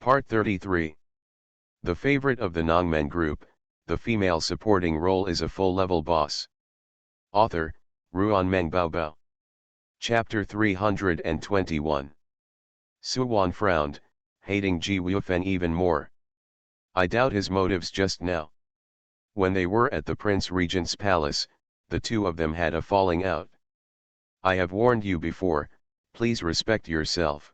Part 33. The favorite of the Nongmen group, the female supporting role is a full-level boss. Author, Ruanmeng Baobao. Chapter 321. Suwan frowned, hating Ji Wufen even more. I doubt his motives just now. When they were at the Prince Regent's palace, the two of them had a falling out. I have warned you before, please respect yourself.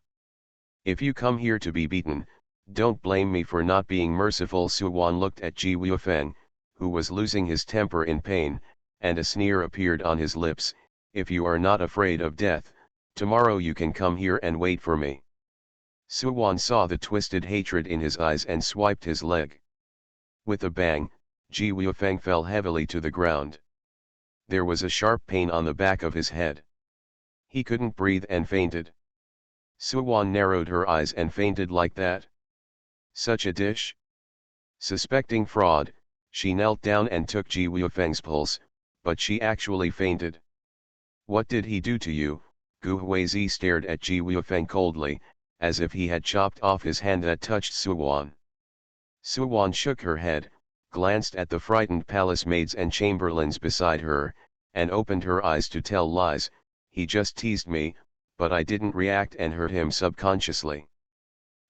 If you come here to be beaten, don't blame me for not being merciful. Suwan looked at Ji Wufen, who was losing his temper in pain, and a sneer appeared on his lips. If you are not afraid of death, tomorrow you can come here and wait for me. Suwan saw the twisted hatred in his eyes and swiped his leg. With a bang, Ji Wufen fell heavily to the ground. There was a sharp pain on the back of his head. He couldn't breathe and fainted. Suwan narrowed her eyes and fainted like that. Such a dish? Suspecting fraud, she knelt down and took Ji Wufeng's pulse, but she actually fainted. What did he do to you? Gu Huizi stared at Ji Wufeng coldly, as if he had chopped off his hand that touched Suwan. Suwan shook her head, glanced at the frightened palace maids and chamberlains beside her, and opened her eyes to tell lies. He just teased me, but I didn't react and hurt him subconsciously.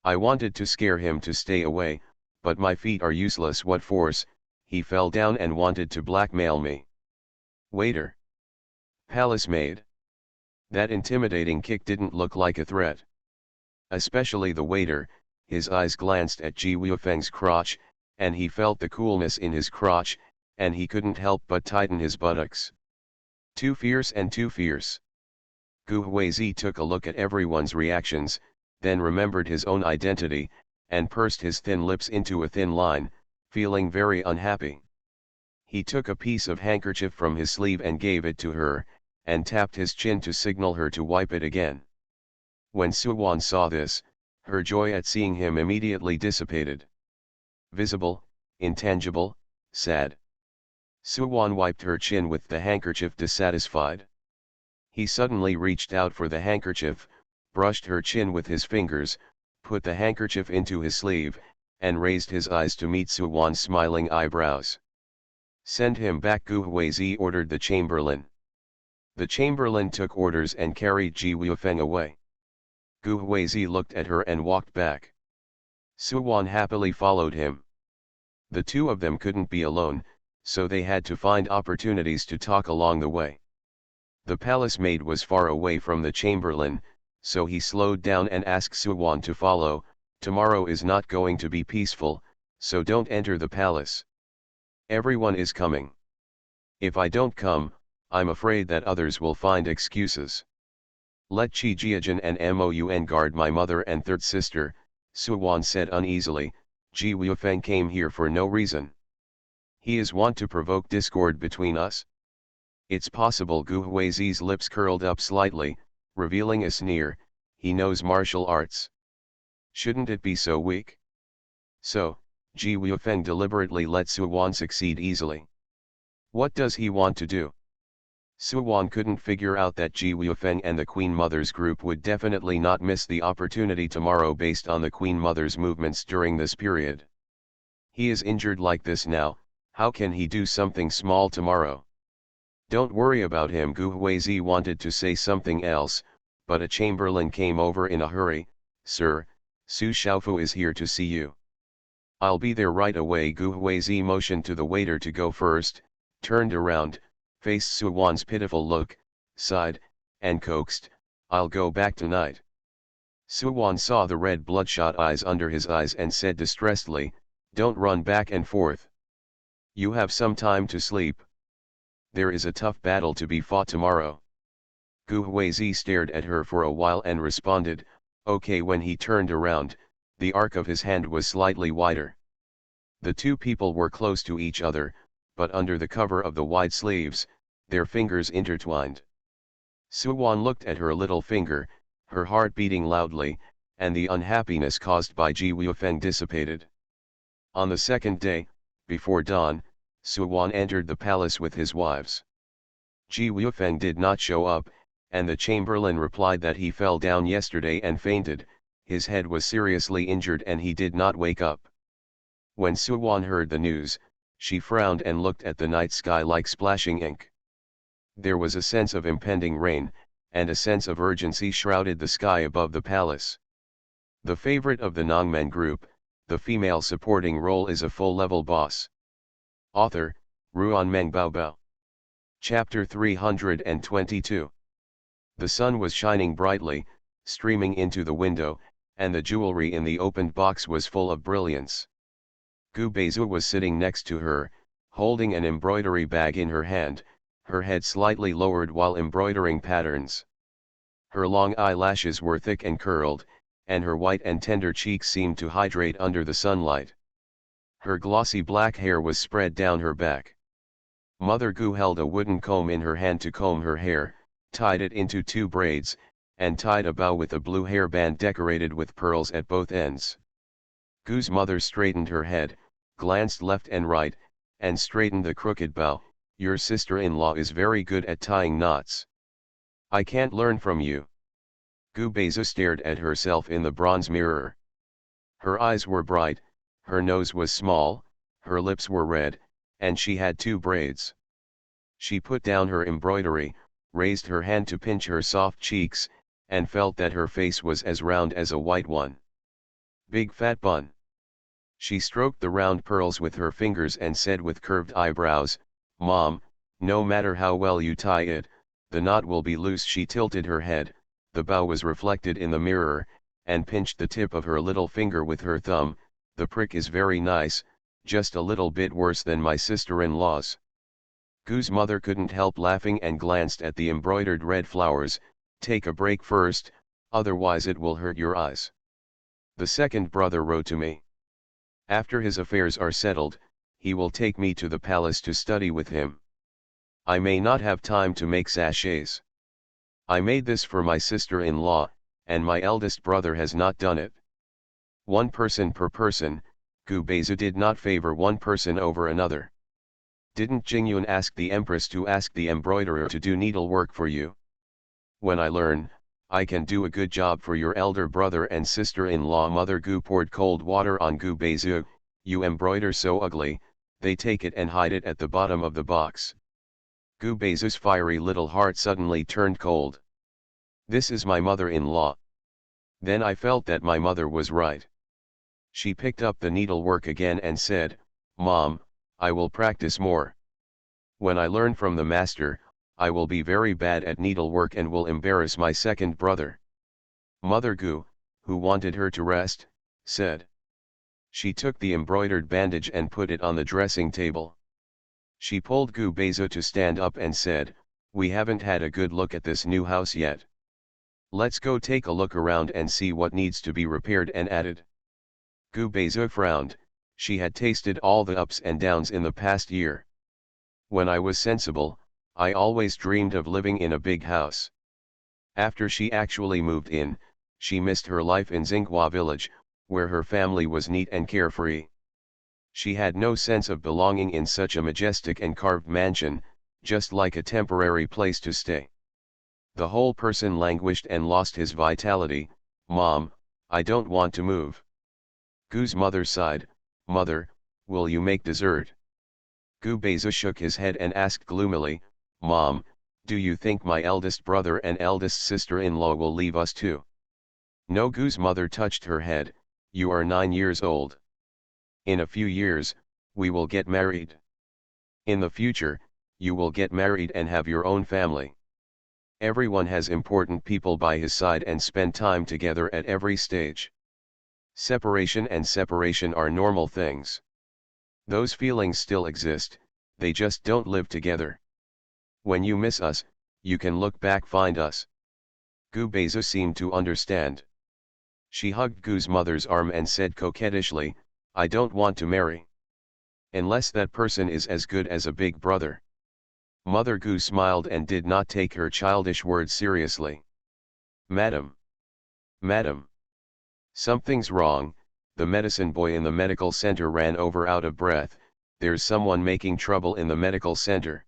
I wanted to scare him to stay away, but my feet are useless. What force? He fell down and wanted to blackmail me. Waiter. Palace maid. That intimidating kick didn't look like a threat. Especially the waiter. His eyes glanced at Ji Wufeng's crotch, and he felt the coolness in his crotch, and he couldn't help but tighten his buttocks. Too fierce and too fierce. Gu Huizi took a look at everyone's reactions, then remembered his own identity, and pursed his thin lips into a thin line, feeling very unhappy. He took a piece of handkerchief from his sleeve and gave it to her, and tapped his chin to signal her to wipe it again. When Suwan saw this, her joy at seeing him immediately dissipated. Visible, intangible, sad. Suwan wiped her chin with the handkerchief, dissatisfied. He suddenly reached out for the handkerchief, brushed her chin with his fingers, put the handkerchief into his sleeve, and raised his eyes to meet Suwan's smiling eyebrows. Send him back, Gu Huizi ordered the chamberlain. The chamberlain took orders and carried Ji Wufeng away. Gu Huizi looked at her and walked back. Suwan happily followed him. The two of them couldn't be alone, so they had to find opportunities to talk along the way. The palace maid was far away from the chamberlain, so he slowed down and asked Suwan to follow. Tomorrow is not going to be peaceful, so don't enter the palace. Everyone is coming. If I don't come, I'm afraid that others will find excuses. Let Chi Jiajin and Moun guard my mother and third sister, Suwan said uneasily. Ji Wufeng came here for no reason. He is wont to provoke discord between us. It's possible. Gu Huizi's lips curled up slightly, revealing a sneer. He knows martial arts. Shouldn't it be so weak? So, Ji Wufeng deliberately let Suwan succeed easily. What does he want to do? Suwan couldn't figure out that Ji Wufeng and the Queen Mother's group would definitely not miss the opportunity tomorrow based on the Queen Mother's movements during this period. He is injured like this now, how can he do something small tomorrow? Don't worry about him. Gu Huizi wanted to say something else, but a chamberlain came over in a hurry. Sir, Su Shaofu is here to see you. I'll be there right away. Gu Huizi motioned to the waiter to go first, turned around, faced Suwan's pitiful look, sighed, and coaxed, I'll go back tonight. Suwan saw the red bloodshot eyes under his eyes and said distressedly, don't run back and forth. You have some time to sleep. There is a tough battle to be fought tomorrow. Gu Huizi stared at her for a while and responded, okay. When he turned around, the arc of his hand was slightly wider. The two people were close to each other, but under the cover of the wide sleeves, their fingers intertwined. Suwan looked at her little finger, her heart beating loudly, and the unhappiness caused by Ji Wufeng dissipated. On the second day, before dawn, Suwan entered the palace with his wives. Ji Wufeng did not show up, and the chamberlain replied that he fell down yesterday and fainted. his head was seriously injured and he did not wake up. When Suwon heard the news, she frowned and looked at the night sky like splashing ink. There was a sense of impending rain, and a sense of urgency shrouded the sky above the palace. The favorite of the Nongmen group, the female supporting role is a full-level boss. Author, Ruan Meng Baobao. Chapter 322. The sun was shining brightly, streaming into the window, and the jewelry in the opened box was full of brilliance. Gu Beizu was sitting next to her, holding an embroidery bag in her hand, her head slightly lowered while embroidering patterns. Her long eyelashes were thick and curled, and her white and tender cheeks seemed to hydrate under the sunlight. Her glossy black hair was spread down her back. Mother Gu held a wooden comb in her hand to comb her hair, tied it into 2 braids, and tied a bow with a blue hairband decorated with pearls at both ends. Gu's mother straightened her head, glanced left and right, and straightened the crooked bow. Your sister-in-law is very good at tying knots. I can't learn from you. Gu Beizu stared at herself in the bronze mirror. Her eyes were bright, her nose was small, her lips were red, and she had 2 braids. She put down her embroidery, raised her hand to pinch her soft cheeks, and felt that her face was as round as a white one. Big fat bun. She stroked the round pearls with her fingers and said with curved eyebrows, Mom, no matter how well you tie it, the knot will be loose. She tilted her head, the bow was reflected in the mirror, and pinched the tip of her little finger with her thumb. The prick is very nice, just a little bit worse than my sister-in-law's. Gu's mother couldn't help laughing and glanced at the embroidered red flowers. Take a break first, otherwise it will hurt your eyes. The second brother wrote to me. After his affairs are settled, he will take me to the palace to study with him. I may not have time to make sachets. I made this for my sister-in-law, and my eldest brother has not done it. 1 person per person. Gu Beizu did not favor one person over another. Didn't Jingyun ask the empress to ask the embroiderer to do needlework for you? When I learn, I can do a good job for your elder brother and sister-in-law. Mother Gu poured cold water on Gu Beizu. You embroider so ugly. They take it and hide it at the bottom of the box. Gu Beizu's fiery little heart suddenly turned cold. This is my mother-in-law. Then I felt that my mother was right. She picked up the needlework again and said, Mom, I will practice more. When I learn from the master, I will be very bad at needlework and will embarrass my second brother. Mother Gu, who wanted her to rest, said. She took the embroidered bandage and put it on the dressing table. She pulled Gu Beizu to stand up and said, We haven't had a good look at this new house yet. Let's go take a look around and see what needs to be repaired and added. Gu Beizu frowned. She had tasted all the ups and downs in the past year. When I was sensible, I always dreamed of living in a big house. After she actually moved in, she missed her life in Xinghua village, where her family was neat and carefree. She had no sense of belonging in such a majestic and carved mansion, just like a temporary place to stay. The whole person languished and lost his vitality. Mom, I don't want to move. Gu's mother sighed. Mother, will you make dessert? Gu Beizu shook his head and asked gloomily, Mom, do you think my eldest brother and eldest sister-in-law will leave us too? No. Gu's mother touched her head. You are 9 years old. In a few years, we will get married. In the future, you will get married and have your own family. Everyone has important people by his side and spend time together at every stage. Separation and separation are normal things. Those feelings still exist, they just don't live together. When you miss us, you can look back, find us. Gu Beizu seemed to understand. She hugged Gu's mother's arm and said coquettishly, I don't want to marry. Unless that person is as good as a big brother. Mother Gu smiled and did not take her childish words seriously. Madam. Madam. Something's wrong. The medicine boy in the medical center ran over out of breath. There's someone making trouble in the medical center.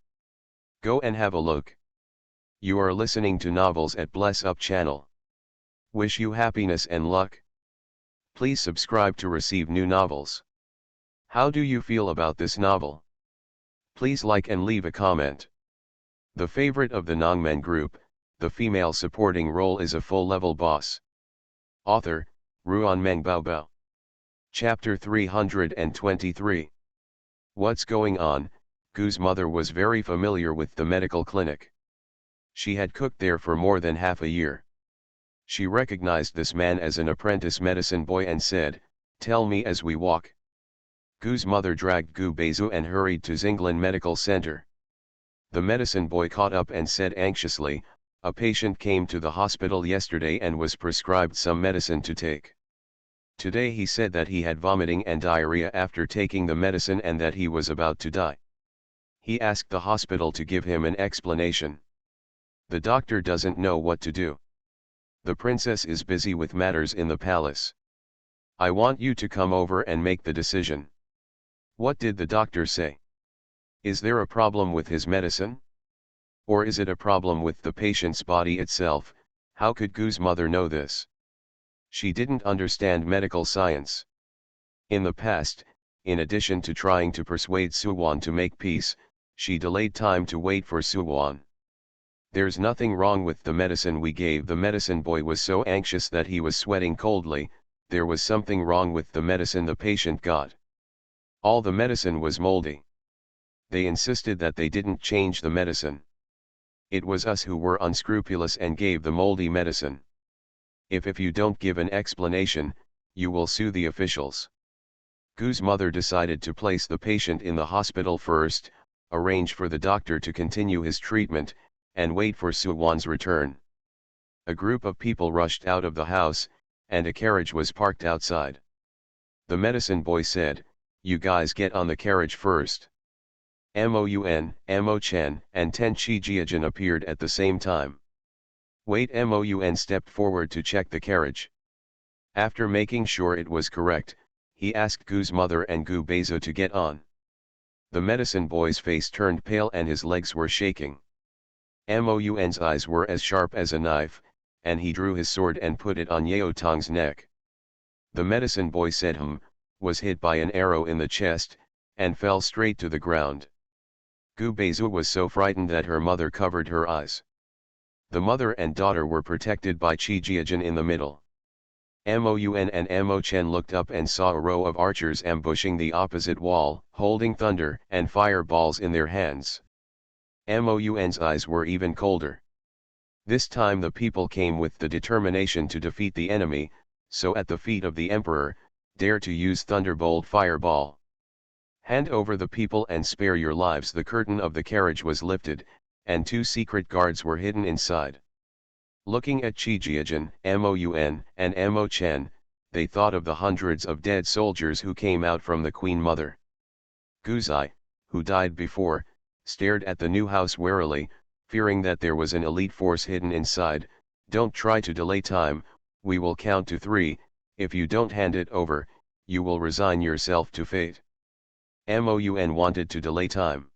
Go and have a look. You are listening to novels at Bless Up channel. Wish you happiness and luck. Please subscribe to receive new novels. How do you feel about this novel? Please like and leave a comment. The favorite of the Nongmen group, the female supporting role is a full-level boss. Author, Nongmen Bao. Chapter 323. What's going on? Gu's mother was very familiar with the medical clinic. She had cooked there for more than half a year. She recognized this man as an apprentice medicine boy and said, "Tell me as we walk." Gu's mother dragged Gu Beizu and hurried to Xinglan Medical Center. The medicine boy caught up and said anxiously, "A patient came to the hospital yesterday and was prescribed some medicine to take. Today he said that he had vomiting and diarrhea after taking the medicine and that he was about to die. He asked the hospital to give him an explanation. The doctor doesn't know what to do. The princess is busy with matters in the palace. I want you to come over and make the decision." What did the doctor say? Is there a problem with his medicine? Or is it a problem with the patient's body itself? How could Gu's mother know this? She didn't understand medical science. In the past, in addition to trying to persuade Suwon to make peace, she delayed time to wait for Suwon. "There's nothing wrong with the medicine we gave." The medicine boy was so anxious that he was sweating coldly. There was something wrong with the medicine the patient got. All the medicine was moldy. They insisted that they didn't change the medicine. It was us who were unscrupulous and gave the moldy medicine. If you don't give an explanation, you will sue the officials." Gu's mother decided to place the patient in the hospital first, arrange for the doctor to continue his treatment, and wait for Suwon's return. A group of people rushed out of the house, and a carriage was parked outside. The medicine boy said, "You guys get on the carriage first." Mon, Mo Chen, and Ten Chi Jiajin appeared at the same time. Wait, Mon stepped forward to check the carriage. After making sure it was correct, he asked Gu's mother and Gu Beizu to get on. The medicine boy's face turned pale and his legs were shaking. Mon's eyes were as sharp as a knife, and he drew his sword and put it on Yao Tong's neck. The medicine boy said was hit by an arrow in the chest, and fell straight to the ground. Gu Beizu was so frightened that her mother covered her eyes. The mother and daughter were protected by Chi Jiajin in the middle. Mon and Mo Chen looked up and saw a row of archers ambushing the opposite wall, holding thunder and fireballs in their hands. Mon's eyes were even colder. This time the people came with the determination to defeat the enemy, so at the feet of the emperor, dare to use thunderbolt fireball. Hand over the people and spare your lives. The curtain of the carriage was lifted, and two secret guards were hidden inside. Looking at Chi Jiajin, Mon, and Mo Chen, they thought of the hundreds of dead soldiers who came out from the Queen Mother. Guzai, who died before, stared at the new house warily, fearing that there was an elite force hidden inside. "Don't try to delay time, we will count to 3, if you don't hand it over, you will resign yourself to fate." Mon wanted to delay time.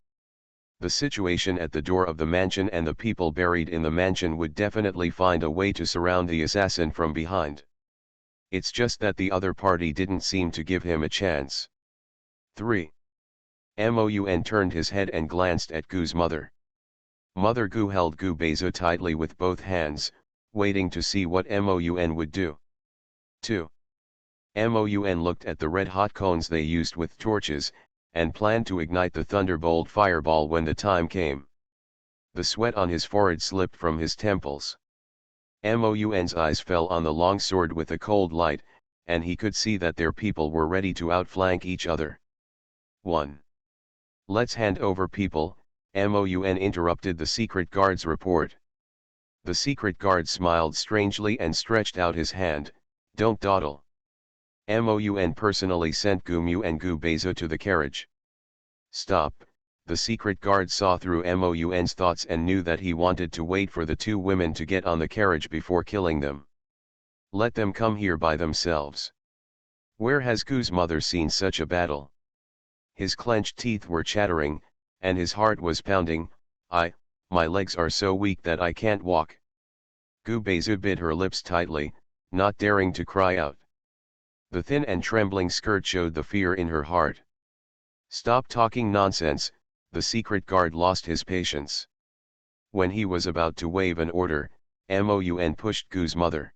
The situation at the door of the mansion and the people buried in the mansion would definitely find a way to surround the assassin from behind. It's just that the other party didn't seem to give him a chance. 3. Mon turned his head and glanced at Gu's mother. Mother Gu held Gu Beizu tightly with both hands, waiting to see what Mon would do. 2. Mon looked at the red-hot cones they used with torches, and planned to ignite the thunderbolt fireball when the time came. The sweat on his forehead slipped from his temples. Mon's eyes fell on the long sword with a cold light, and he could see that their people were ready to outflank each other. 1. "Let's hand over people," Mon interrupted the secret guard's report. The secret guard smiled strangely and stretched out his hand. "Don't dawdle." Mon personally sent Gumu and Gu Beizu to the carriage. "Stop." The secret guard saw through Mon's thoughts and knew that he wanted to wait for the two women to get on the carriage before killing them. "Let them come here by themselves. Where has Gu's mother seen such a battle?" His clenched teeth were chattering, and his heart was pounding. My legs are so weak that I can't walk." Gu Beizu bit her lips tightly, not daring to cry out. The thin and trembling skirt showed the fear in her heart. Stop talking nonsense, the secret guard lost his patience. When he was about to wave an order, Moun pushed Gu's mother.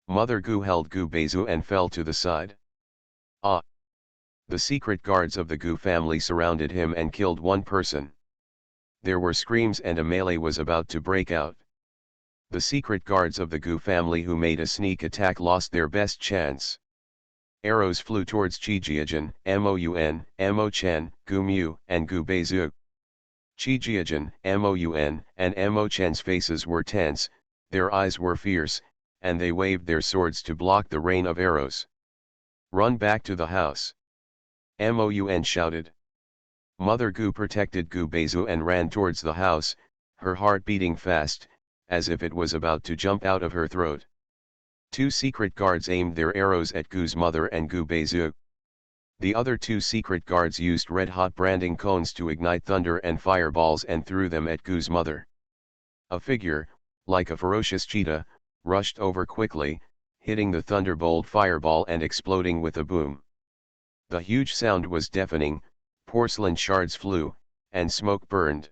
Mother Gu held Gu Beizu and fell to the side. Ah! The secret guards of the Gu family surrounded him and killed one person. There were screams and a melee was about to break out. The secret guards of the Gu family who made a sneak attack lost their best chance. Arrows flew towards Chijiajin, Moun, Mo Chen, Gu Mu, and Gu Beizu. Chijiajin, Moun, and Mo Chen's faces were tense, their eyes were fierce, and they waved their swords to block the rain of arrows. Run back to the house! Moun shouted. Mother Gu protected Gu Beizu and ran towards the house, her heart beating fast, as if it was about to jump out of her throat. Two secret guards aimed their arrows at Gu's mother and Gu Beizu. The other two secret guards used red-hot branding cones to ignite thunder and fireballs and threw them at Gu's mother. A figure, like a ferocious cheetah, rushed over quickly, hitting the thunderbolt fireball and exploding with a boom. The huge sound was deafening, porcelain shards flew, and smoke burned.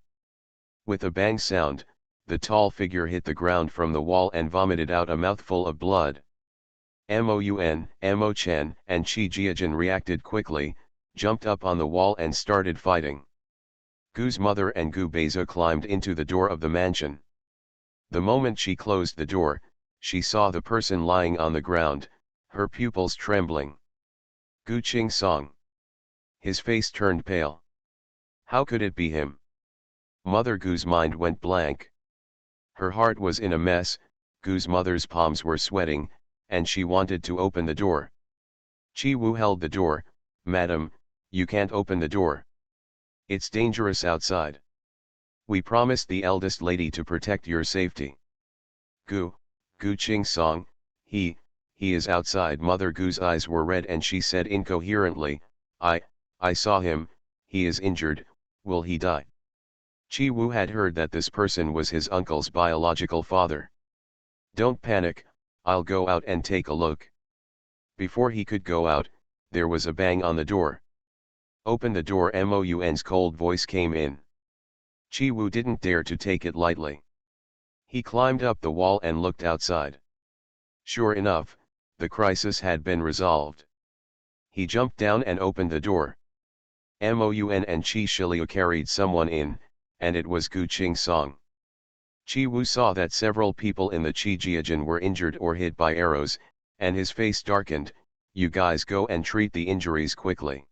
With a bang sound, the tall figure hit the ground from the wall and vomited out a mouthful of blood. Moun, Mo Chen, and Chi Jiajin reacted quickly, jumped up on the wall and started fighting. Gu's mother and Gu Beizu climbed into the door of the mansion. The moment she closed the door, she saw the person lying on the ground, her pupils trembling. Gu Qingsong. His face turned pale. How could it be him? Mother Gu's mind went blank. Her heart was in a mess, Gu's mother's palms were sweating, and she wanted to open the door. Chi Wu held the door. Madam, you can't open the door. It's dangerous outside. We promised the eldest lady to protect your safety. Gu Qingsong, he is outside. Mother Gu's eyes were red and she said incoherently, I saw him, he is injured, will he die? Chi Wu had heard that this person was his uncle's biological father. Don't panic, I'll go out and take a look. Before he could go out, there was a bang on the door. Open the door. Moun's cold voice came in. Chi Wu didn't dare to take it lightly. He climbed up the wall and looked outside. Sure enough, the crisis had been resolved. He jumped down and opened the door. Moun and Chi Shiliu carried someone in, and it was Gu Qingsong. Chi Wu saw that several people in the Chi Jiajin were injured or hit by arrows, and his face darkened. You guys go and treat the injuries quickly.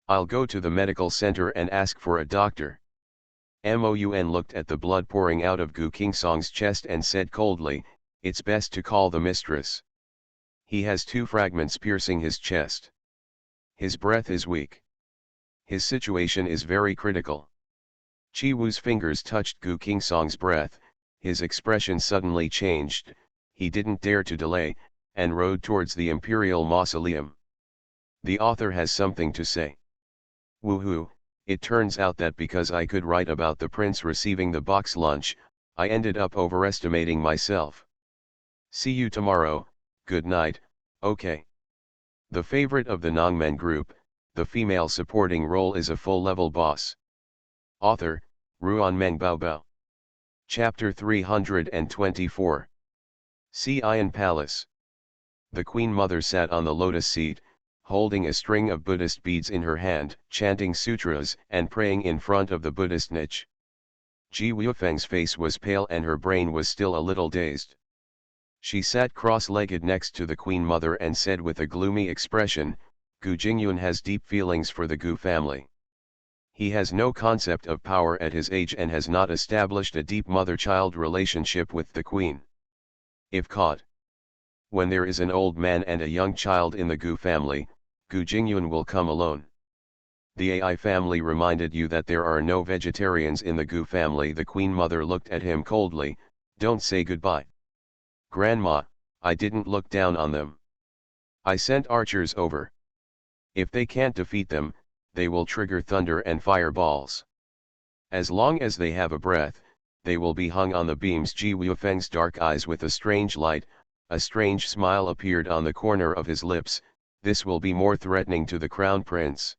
I'll go to the medical center and ask for a doctor. Moun looked at the blood pouring out of Gu Qingsong's chest and said coldly, it's best to call the mistress. He has 2 fragments piercing his chest. His breath is weak. His situation is very critical. Chi Wu's fingers touched Gu Qingsong's breath, his expression suddenly changed, he didn't dare to delay, and rode towards the Imperial Mausoleum. The author has something to say. Woohoo, it turns out that because I could write about the prince receiving the box lunch, I ended up overestimating myself. See you tomorrow, good night, okay. The favorite of the Nongmen group, the female supporting role is a full-level boss. Author, Ruanmeng Baobao. Chapter 324. Xi'an Palace. The Queen Mother sat on the lotus seat, holding a string of Buddhist beads in her hand, chanting sutras and praying in front of the Buddhist niche. Ji Wuifeng's face was pale and her brain was still a little dazed. She sat cross-legged next to the Queen Mother and said with a gloomy expression, Gu Jingyun has deep feelings for the Gu family. He has no concept of power at his age and has not established a deep mother-child relationship with the Queen. If caught, when there is an old man and a young child in the Gu family, Gu Jingyun will come alone. The AI family reminded you that there are no vegetarians in the Gu family. The Queen Mother looked at him coldly, don't say goodbye. Grandma, I didn't look down on them. I sent archers over. If they can't defeat them, they will trigger thunder and fireballs. As long as they have a breath, they will be hung on the beams. Ji Wuifeng's dark eyes with a strange light, a strange smile appeared on the corner of his lips, this will be more threatening to the crown prince.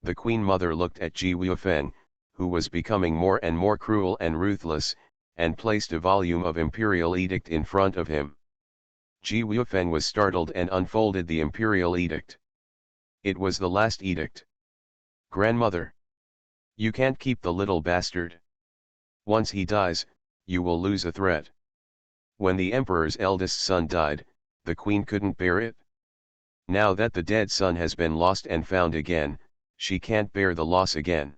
The Queen Mother looked at Ji Wuifeng, who was becoming more and more cruel and ruthless, and placed a volume of imperial edict in front of him. Ji Wuifeng was startled and unfolded the imperial edict. It was the last edict. Grandmother, you can't keep the little bastard. Once he dies, you will lose a threat. When the emperor's eldest son died, the queen couldn't bear it. Now that the dead son has been lost and found again, she can't bear the loss again.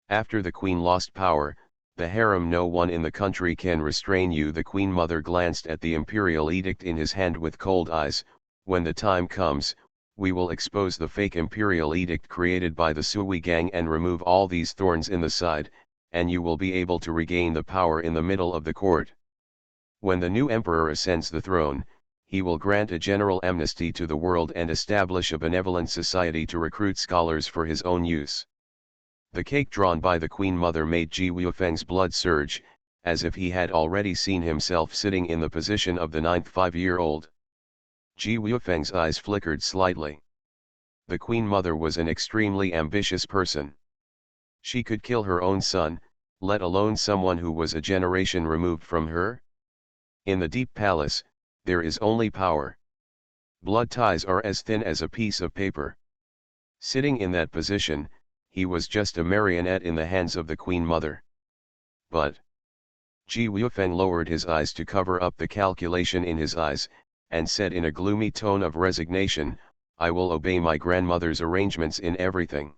After the queen lost power, the harem, no one in the country can restrain you. The Queen Mother glanced at the imperial edict in his hand with cold eyes. When the time comes, we will expose the fake imperial edict created by the Sui gang and remove all these thorns in the side, and you will be able to regain the power in the middle of the court. When the new emperor ascends the throne, he will grant a general amnesty to the world and establish a benevolent society to recruit scholars for his own use. The cake drawn by the Queen Mother made Ji Wuifeng's blood surge, as if he had already seen himself sitting in the position of the 9th 5-year-old. Ji Wuifeng's eyes flickered slightly. The Queen Mother was an extremely ambitious person. She could kill her own son, let alone someone who was a generation removed from her. In the deep palace, there is only power. Blood ties are as thin as a piece of paper. Sitting in that position, he was just a marionette in the hands of the Queen Mother. But Ji Wuifeng lowered his eyes to cover up the calculation in his eyes, and said in a gloomy tone of resignation, "I will obey my grandmother's arrangements in everything."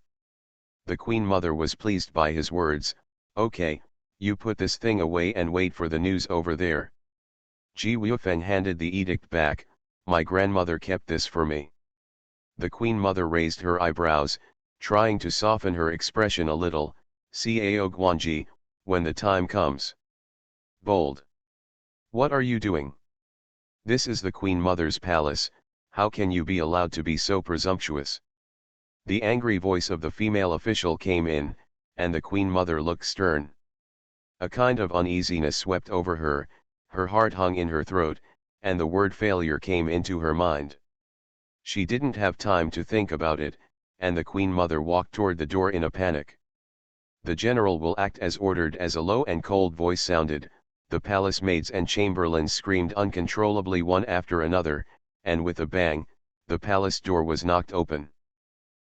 The Queen Mother was pleased by his words. "Okay, you put this thing away and wait for the news over there." Ji Wuifeng handed the edict back. "My grandmother kept this for me." The Queen Mother raised her eyebrows, trying to soften her expression a little. "Cao Guanji, when the time comes." Bold. "What are you doing? This is the Queen Mother's palace, how can you be allowed to be so presumptuous?" The angry voice of the female official came in, and the Queen Mother looked stern. A kind of uneasiness swept over her, her heart hung in her throat, and the word failure came into her mind. She didn't have time to think about it, and the Queen Mother walked toward the door in a panic. "The general will act as ordered." As a low and cold voice sounded, the palace maids and chamberlains screamed uncontrollably one after another, and with a bang, the palace door was knocked open.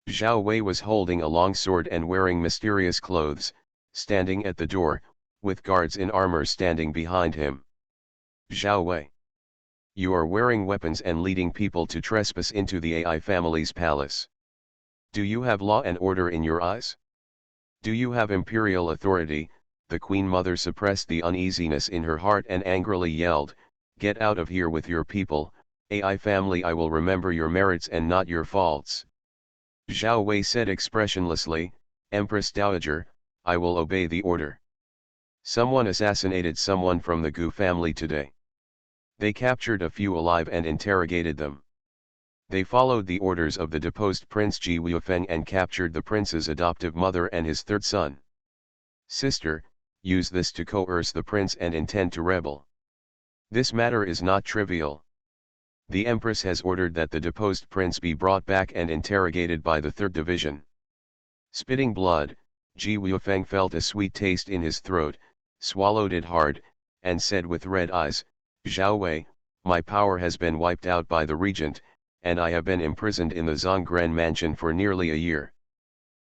Zhao Wei was holding a long sword and wearing mysterious clothes, standing at the door, with guards in armor standing behind him. "Zhao Wei, you are wearing weapons and leading people to trespass into the AI family's palace. Do you have law and order in your eyes? Do you have imperial authority?" The Queen Mother suppressed the uneasiness in her heart and angrily yelled, "Get out of here with your people, AI family. I will remember your merits and not your faults." Zhao Wei said expressionlessly, "Empress Dowager, I will obey the order." "Someone assassinated someone from the Gu family today. They captured a few alive and interrogated them. They followed the orders of the deposed Prince Ji Wuifeng and captured the prince's adoptive mother and his third son. Sister, use this to coerce the prince and intend to rebel. This matter is not trivial. The Empress has ordered that the deposed prince be brought back and interrogated by the 3rd Division." Spitting blood, Ji Wuifeng felt a sweet taste in his throat, swallowed it hard, and said with red eyes, "Zhao Wei, my power has been wiped out by the regent, and I have been imprisoned in the Zonggren mansion for nearly a year.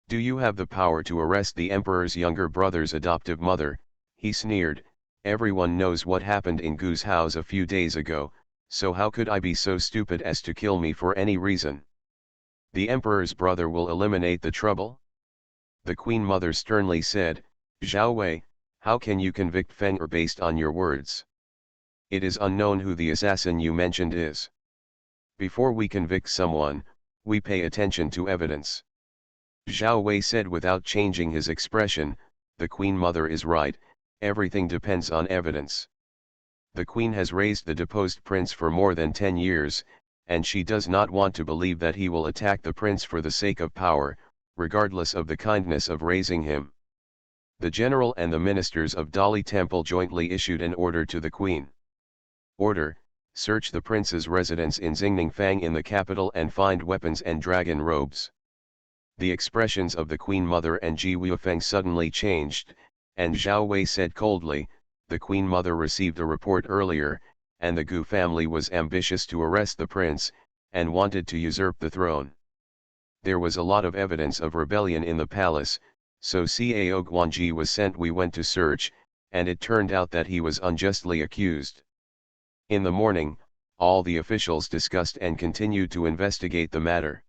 Do you have the power to arrest the emperor's younger brother's adoptive mother?" He sneered. "Everyone knows what happened in Gu's house a few days ago, so how could I be so stupid as to kill me for any reason? The emperor's brother will eliminate the trouble?" The Queen Mother sternly said, "Zhao Wei, how can you convict Feng Er based on your words? It is unknown who the assassin you mentioned is. Before we convict someone, we pay attention to evidence." Zhao Wei said without changing his expression, "The Queen Mother is right, everything depends on evidence. The Queen has raised the deposed prince for more than 10 years, and she does not want to believe that he will attack the prince for the sake of power, regardless of the kindness of raising him." The general and the ministers of Dali Temple jointly issued an order to the Queen. "Order, Search the prince's residence in Xingningfang in the capital and find weapons and dragon robes. The expressions of the Queen Mother and Ji Wuifeng suddenly changed, and Zhao Wei said coldly, "The Queen Mother received a report earlier, and the Gu family was ambitious to arrest the prince, and wanted to usurp the throne. There was a lot of evidence of rebellion in the palace, so Cao Guanji was sent. We went to search, and it turned out that he was unjustly accused. In the morning, all the officials discussed and continued to investigate the matter.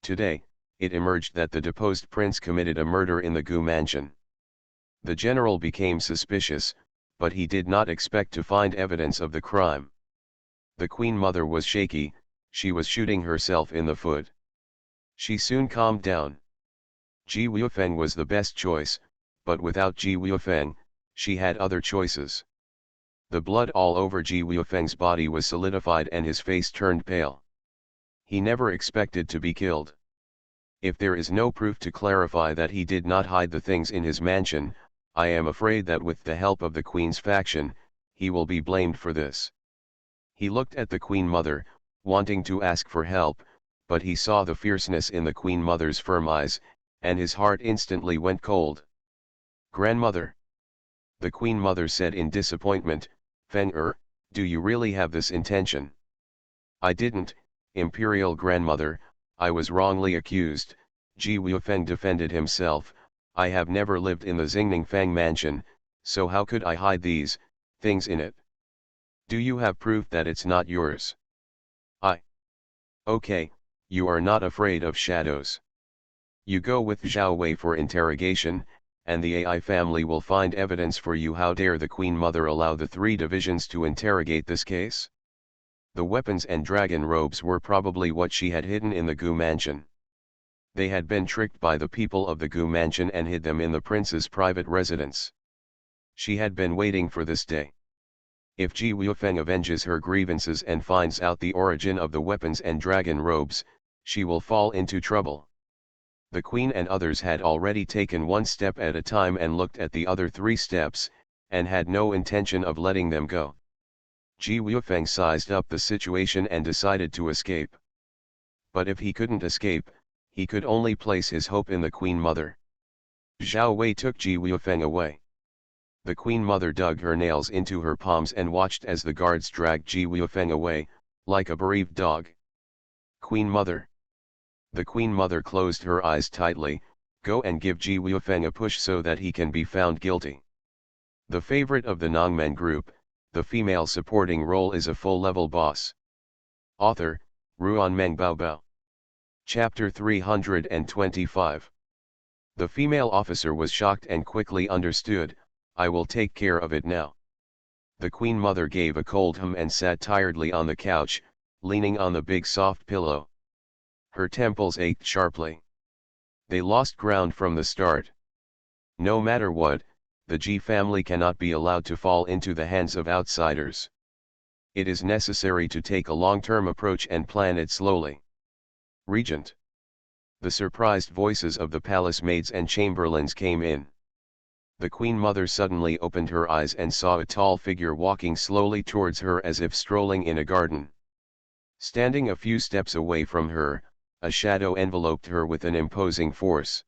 Today, it emerged that the deposed prince committed a murder in the Gu mansion. The general became suspicious, but he did not expect to find evidence of the crime. The Queen Mother was shaky, she was shooting herself in the foot. She soon calmed down. Ji Wuifeng was the best choice, but without Ji Wuifeng, she had other choices. The blood all over Ji Wuifeng's body was solidified and his face turned pale. He never expected to be killed. If there is no proof to clarify that he did not hide the things in his mansion, I am afraid that with the help of the Queen's faction, he will be blamed for this. He looked at the Queen Mother, wanting to ask for help, but he saw the fierceness in the Queen Mother's firm eyes, and his heart instantly went cold. "Grandmother," the Queen Mother said in disappointment, "Feng do you really have this intention?" "I didn't, Imperial Grandmother, I was wrongly accused," Ji Wuifeng defended himself. "I have never lived in the Xingningfang mansion, so how could I hide these things in it? Do you have proof that it's not yours?" "Okay, you are not afraid of shadows. You go with Zhao Wei for interrogation, and the AI family will find evidence for you." How dare the Queen Mother allow the 3 divisions to interrogate this case? The weapons and dragon robes were probably what she had hidden in the Gu mansion. They had been tricked by the people of the Gu mansion and hid them in the prince's private residence. She had been waiting for this day. If Ji Wuifeng avenges her grievances and finds out the origin of the weapons and dragon robes, she will fall into trouble. The Queen and others had already taken 1 step at a time and looked at the other 3 steps, and had no intention of letting them go. Ji Wuifeng sized up the situation and decided to escape. But if he couldn't escape, he could only place his hope in the Queen Mother. Zhao Wei took Ji Wuifeng away. The Queen Mother dug her nails into her palms and watched as the guards dragged Ji Wuifeng away, like a bereaved dog. "Queen Mother." The Queen Mother closed her eyes tightly. "Go and give Ji Wuifeng a push so that he can be found guilty." The favorite of the Nongmen group, the female supporting role is a full-level boss. Author, Ruan Meng Baobao. Chapter 325. The female officer was shocked and quickly understood, "I will take care of it now." The Queen Mother gave a cold hum and sat tiredly on the couch, leaning on the big soft pillow. Her temples ached sharply. They lost ground from the start. No matter what, the Ji family cannot be allowed to fall into the hands of outsiders. It is necessary to take a long-term approach and plan it slowly. Regent. The surprised voices of the palace maids and chamberlains came in. The Queen Mother suddenly opened her eyes and saw a tall figure walking slowly towards her as if strolling in a garden. Standing a few steps away from her, a shadow enveloped her with an imposing force.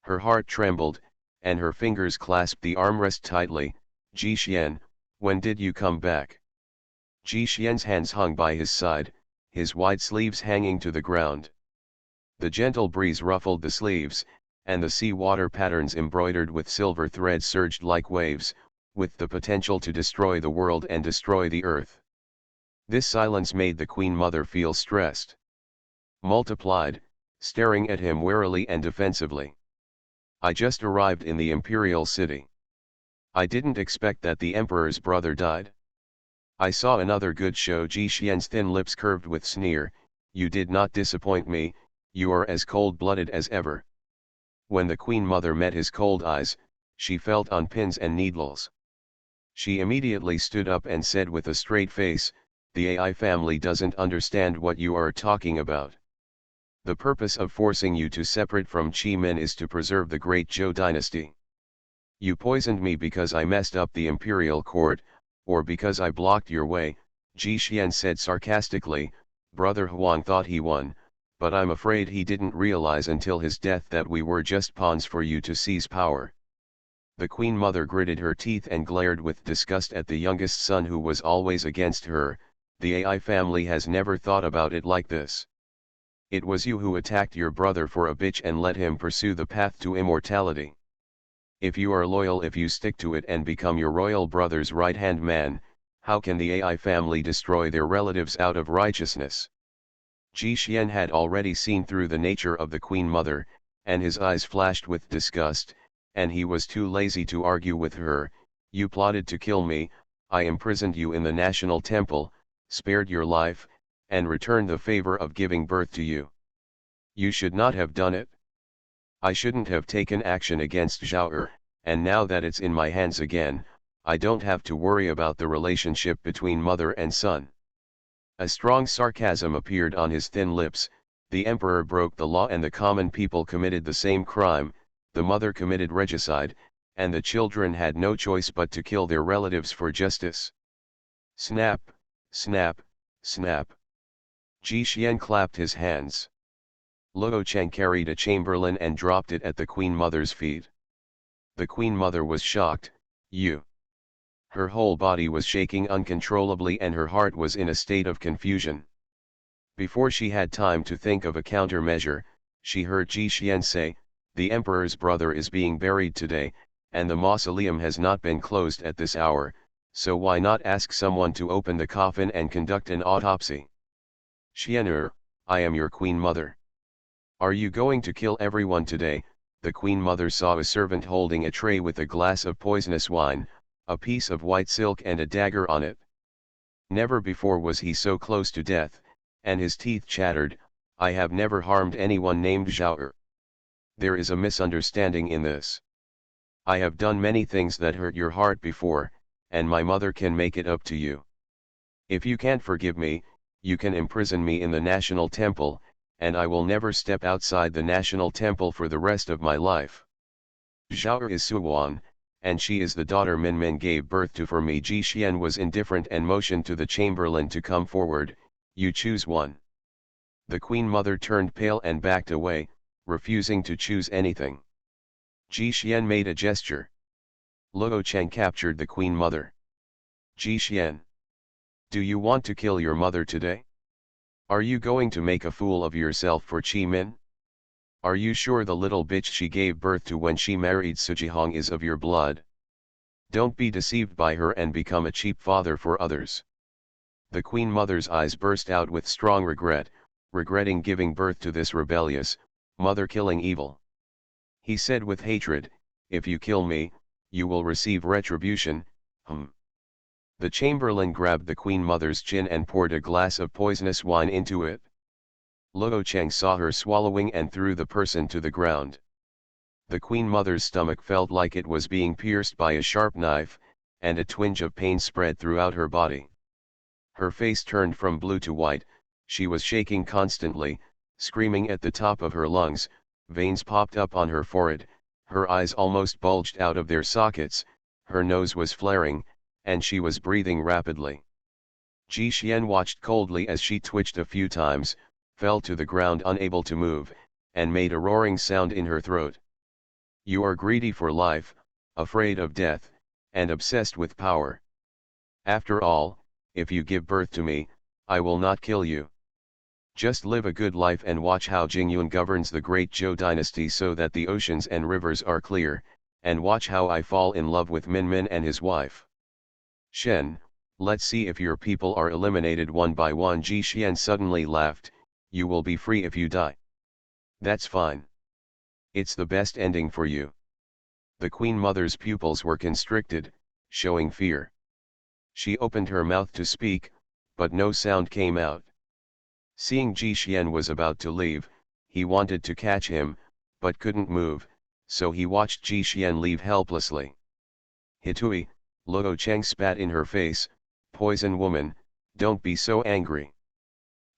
Her heart trembled, and her fingers clasped the armrest tightly. "Ji Xian, when did you come back?" Ji Xian's hands hung by his side, his wide sleeves hanging to the ground. The gentle breeze ruffled the sleeves, and the sea-water patterns embroidered with silver thread surged like waves, with the potential to destroy the world and destroy the earth. This silence made the Queen Mother feel stressed. Multiplied, staring at him warily and defensively. "I just arrived in the imperial city. I didn't expect that the emperor's brother died. I saw another good show." Ji Xian's thin lips curved with sneer. "You did not disappoint me, you are as cold-blooded as ever." When the Queen Mother met his cold eyes, she felt on pins and needles. She immediately stood up and said with a straight face, "The AI family doesn't understand what you are talking about. The purpose of forcing you to separate from Qi Men is to preserve the great Zhou dynasty. You poisoned me because I messed up the imperial court, or because I blocked your way, Ji Xian said sarcastically, Brother Huang thought he won, but I'm afraid he didn't realize until his death that we were just pawns for you to seize power. The Queen Mother gritted her teeth and glared with disgust at the youngest son who was always against her. The AI family has never thought about it like this. It was you who attacked your brother for a bitch and let him pursue the path to immortality. If you are loyal, if you stick to it and become your royal brother's right-hand man, how can the AI family destroy their relatives out of righteousness? Ji Xian had already seen through the nature of the Queen Mother, and his eyes flashed with disgust, and he was too lazy to argue with her. You plotted to kill me, I imprisoned you in the national temple, spared your life, and returned the favor of giving birth to you. You should not have done it. I shouldn't have taken action against Zhao, and now that it's in my hands again, I don't have to worry about the relationship between mother and son. A strong sarcasm appeared on his thin lips. The emperor broke the law and the common people committed the same crime. The mother committed regicide, and the children had no choice but to kill their relatives for justice. Snap, snap, snap. Ji Xian clapped his hands. Luo Cheng carried a chamberlain and dropped it at the Queen Mother's feet. The Queen Mother was shocked. You. Her whole body was shaking uncontrollably and her heart was in a state of confusion. Before she had time to think of a countermeasure, she heard Ji Xian say, the emperor's brother is being buried today, and the mausoleum has not been closed at this hour, so why not ask someone to open the coffin and conduct an autopsy? Xian'er, I am your Queen Mother. Are you going to kill everyone today? The Queen Mother saw a servant holding a tray with a glass of poisonous wine, a piece of white silk and a dagger on it. Never before was he so close to death, and his teeth chattered, I have never harmed anyone named Zhao. There is a misunderstanding in this. I have done many things that hurt your heart before, and my mother can make it up to you. If you can't forgive me, you can imprison me in the national temple, and I will never step outside the national temple for the rest of my life. Zhao is Suwan, and she is the daughter Nongmen gave birth to for me. Ji Xian was indifferent and motioned to the chamberlain to come forward. You choose one. The Queen Mother turned pale and backed away, refusing to choose anything. Ji Xian made a gesture. Luo Cheng captured the Queen Mother. Ji Xian. Do you want to kill your mother today? Are you going to make a fool of yourself for Qi Min? Are you sure the little bitch she gave birth to when she married Sujihong is of your blood? Don't be deceived by her and become a cheap father for others. The Queen Mother's eyes burst out with strong regret, regretting giving birth to this rebellious, mother-killing evil. He said with hatred, if you kill me, you will receive retribution. The chamberlain grabbed the Queen Mother's chin and poured a glass of poisonous wine into it. Luo Cheng saw her swallowing and threw the person to the ground. The Queen Mother's stomach felt like it was being pierced by a sharp knife, and a twinge of pain spread throughout her body. Her face turned from blue to white, she was shaking constantly, screaming at the top of her lungs, veins popped up on her forehead, her eyes almost bulged out of their sockets, her nose was flaring, and she was breathing rapidly. Ji Xian watched coldly as she twitched a few times, fell to the ground unable to move, and made a roaring sound in her throat. You are greedy for life, afraid of death, and obsessed with power. After all, if you give birth to me, I will not kill you. Just live a good life and watch how Jingyun governs the great Zhou dynasty so that the oceans and rivers are clear, and watch how I fall in love with Nongmen and his wife. Shen, let's see if your people are eliminated one by one. Ji Xian suddenly laughed, you will be free if you die. That's fine. It's the best ending for you. The Queen Mother's pupils were constricted, showing fear. She opened her mouth to speak, but no sound came out. Seeing Ji Xian was about to leave, he wanted to catch him, but couldn't move, so he watched Ji Xian leave helplessly. Hitui, Luo Cheng spat in her face, poison woman, don't be so angry.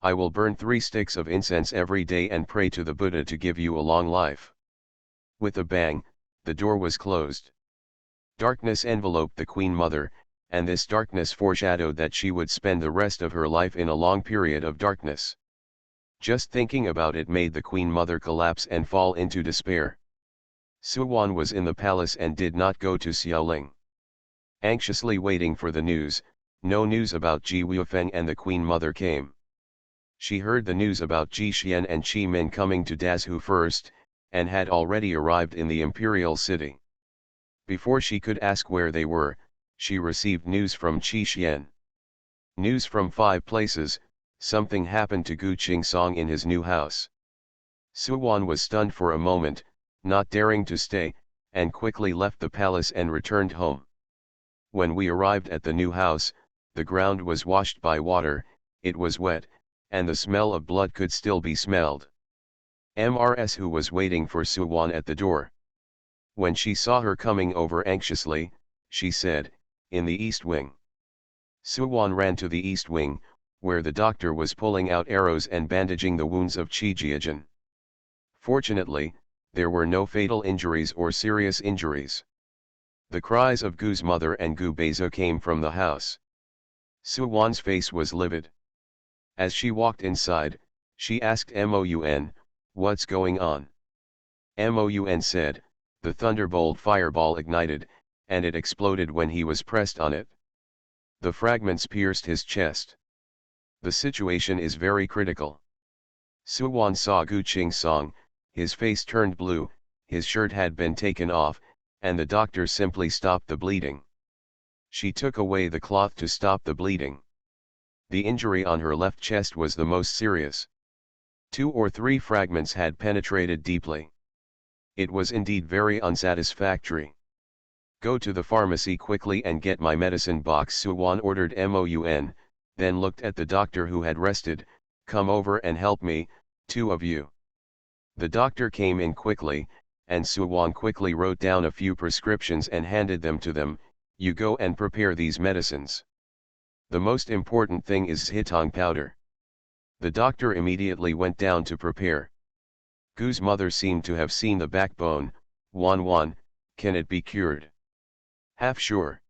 I will burn 3 sticks of incense every day and pray to the Buddha to give you a long life. With a bang, the door was closed. Darkness enveloped the Queen Mother, and this darkness foreshadowed that she would spend the rest of her life in a long period of darkness. Just thinking about it made the Queen Mother collapse and fall into despair. Suwon was in the palace and did not go to Xiaoling. Anxiously waiting for the news, no news about Ji Wuifeng and the Queen Mother came. She heard the news about Ji Xian and Qi Min coming to Dazhu first, and had already arrived in the imperial city. Before she could ask where they were, she received news from Qi Xian. News from 5 places: something happened to Gu Qingsong in his new house. Suwon was stunned for a moment, not daring to stay, and quickly left the palace and returned home. When we arrived at the new house, the ground was washed by water, it was wet, and the smell of blood could still be smelled. Mrs. Who was waiting for Suwon at the door. When she saw her coming over anxiously, she said, "In the east wing." Suwon ran to the east wing, where the doctor was pulling out arrows and bandaging the wounds of Qi Jiajin. Fortunately, there were no fatal injuries or serious injuries. The cries of Gu's mother and Gu Beizu came from the house. Suwon's face was livid. As she walked inside, she asked Moun, "What's going on?" Moun said, "The thunderbolt fireball ignited, and it exploded when he was pressed on it. The fragments pierced his chest. The situation is very critical." Suwon saw Gu Qingsong, his face turned blue, his shirt had been taken off, and the doctor simply stopped the bleeding. She took away the cloth to stop the bleeding. The injury on her left chest was the most serious. 2 or 3 fragments had penetrated deeply. It was indeed very unsatisfactory. "Go to the pharmacy quickly and get my medicine box," Suwon ordered Moun, then looked at the doctor who had rested. "Come over and help me, 2 of you." The doctor came in quickly, and Suwon quickly wrote down a few prescriptions and handed them to them. "You go and prepare these medicines. The most important thing is Zhitong powder." The doctor immediately went down to prepare. Gu's mother seemed to have seen the backbone. "Wan, can it be cured?" "Half sure."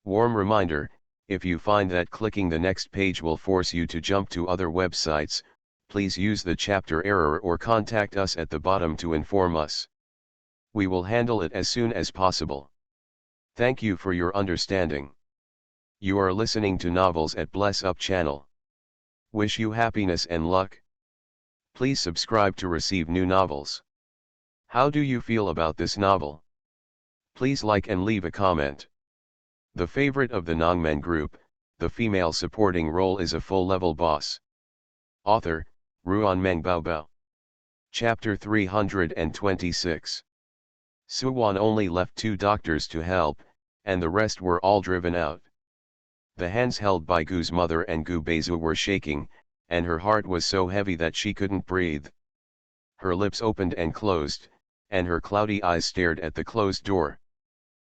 Warm reminder: if you find that clicking the next page will force you to jump to other websites, please use the chapter error or contact us at the bottom to inform us. We will handle it as soon as possible. Thank you for your understanding. You are listening to Novels at Bless Up channel. Wish you happiness and luck. Please subscribe to receive new novels. How do you feel about this novel? Please like and leave a comment. The favorite of the Nongmen group, the female supporting role is a full-level boss. Author, Ruan Meng Baobao. Chapter 326. Suwon only left 2 doctors to help, and the rest were all driven out. The hands held by Gu's mother and Gu Beizu were shaking, and her heart was so heavy that she couldn't breathe. Her lips opened and closed, and her cloudy eyes stared at the closed door.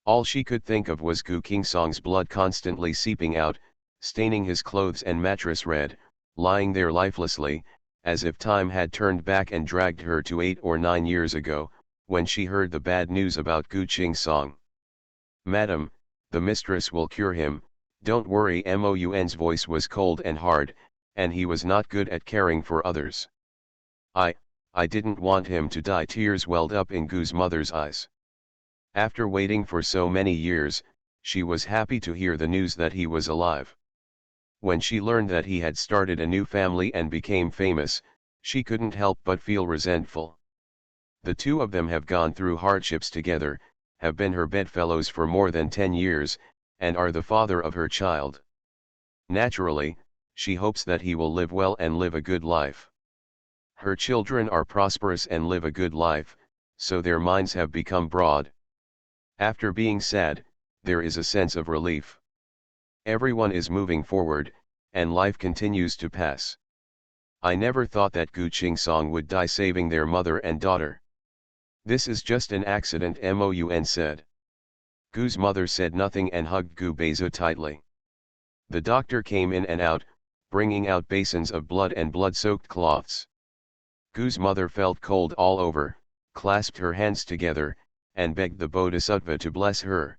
All she could think of was Gu Qingsong's blood constantly seeping out, staining his clothes and mattress red, lying there lifelessly, as if time had turned back and dragged her to 8 or 9 years ago, when she heard the bad news about Gu Qingsong. "Madam, the mistress will cure him, don't worry." Moun's voice was cold and hard, and he was not good at caring for others. I didn't want him to die." Tears welled up in Gu's mother's eyes. After waiting for so many years, she was happy to hear the news that he was alive. When she learned that he had started a new family and became famous, she couldn't help but feel resentful. The 2 of them have gone through hardships together, have been her bedfellows for more than 10 years, and are the father of her child. Naturally, she hopes that he will live well and live a good life. Her children are prosperous and live a good life, so their minds have become broad. After being sad, there is a sense of relief. Everyone is moving forward, and life continues to pass. I never thought that Gu Qingsong would die saving their mother and daughter. This is just an accident, Moun said. Gu's mother said nothing and hugged Gu Beizu tightly. The doctor came in and out, bringing out basins of blood and blood-soaked cloths. Gu's mother felt cold all over, clasped her hands together, and begged the Bodhisattva to bless her.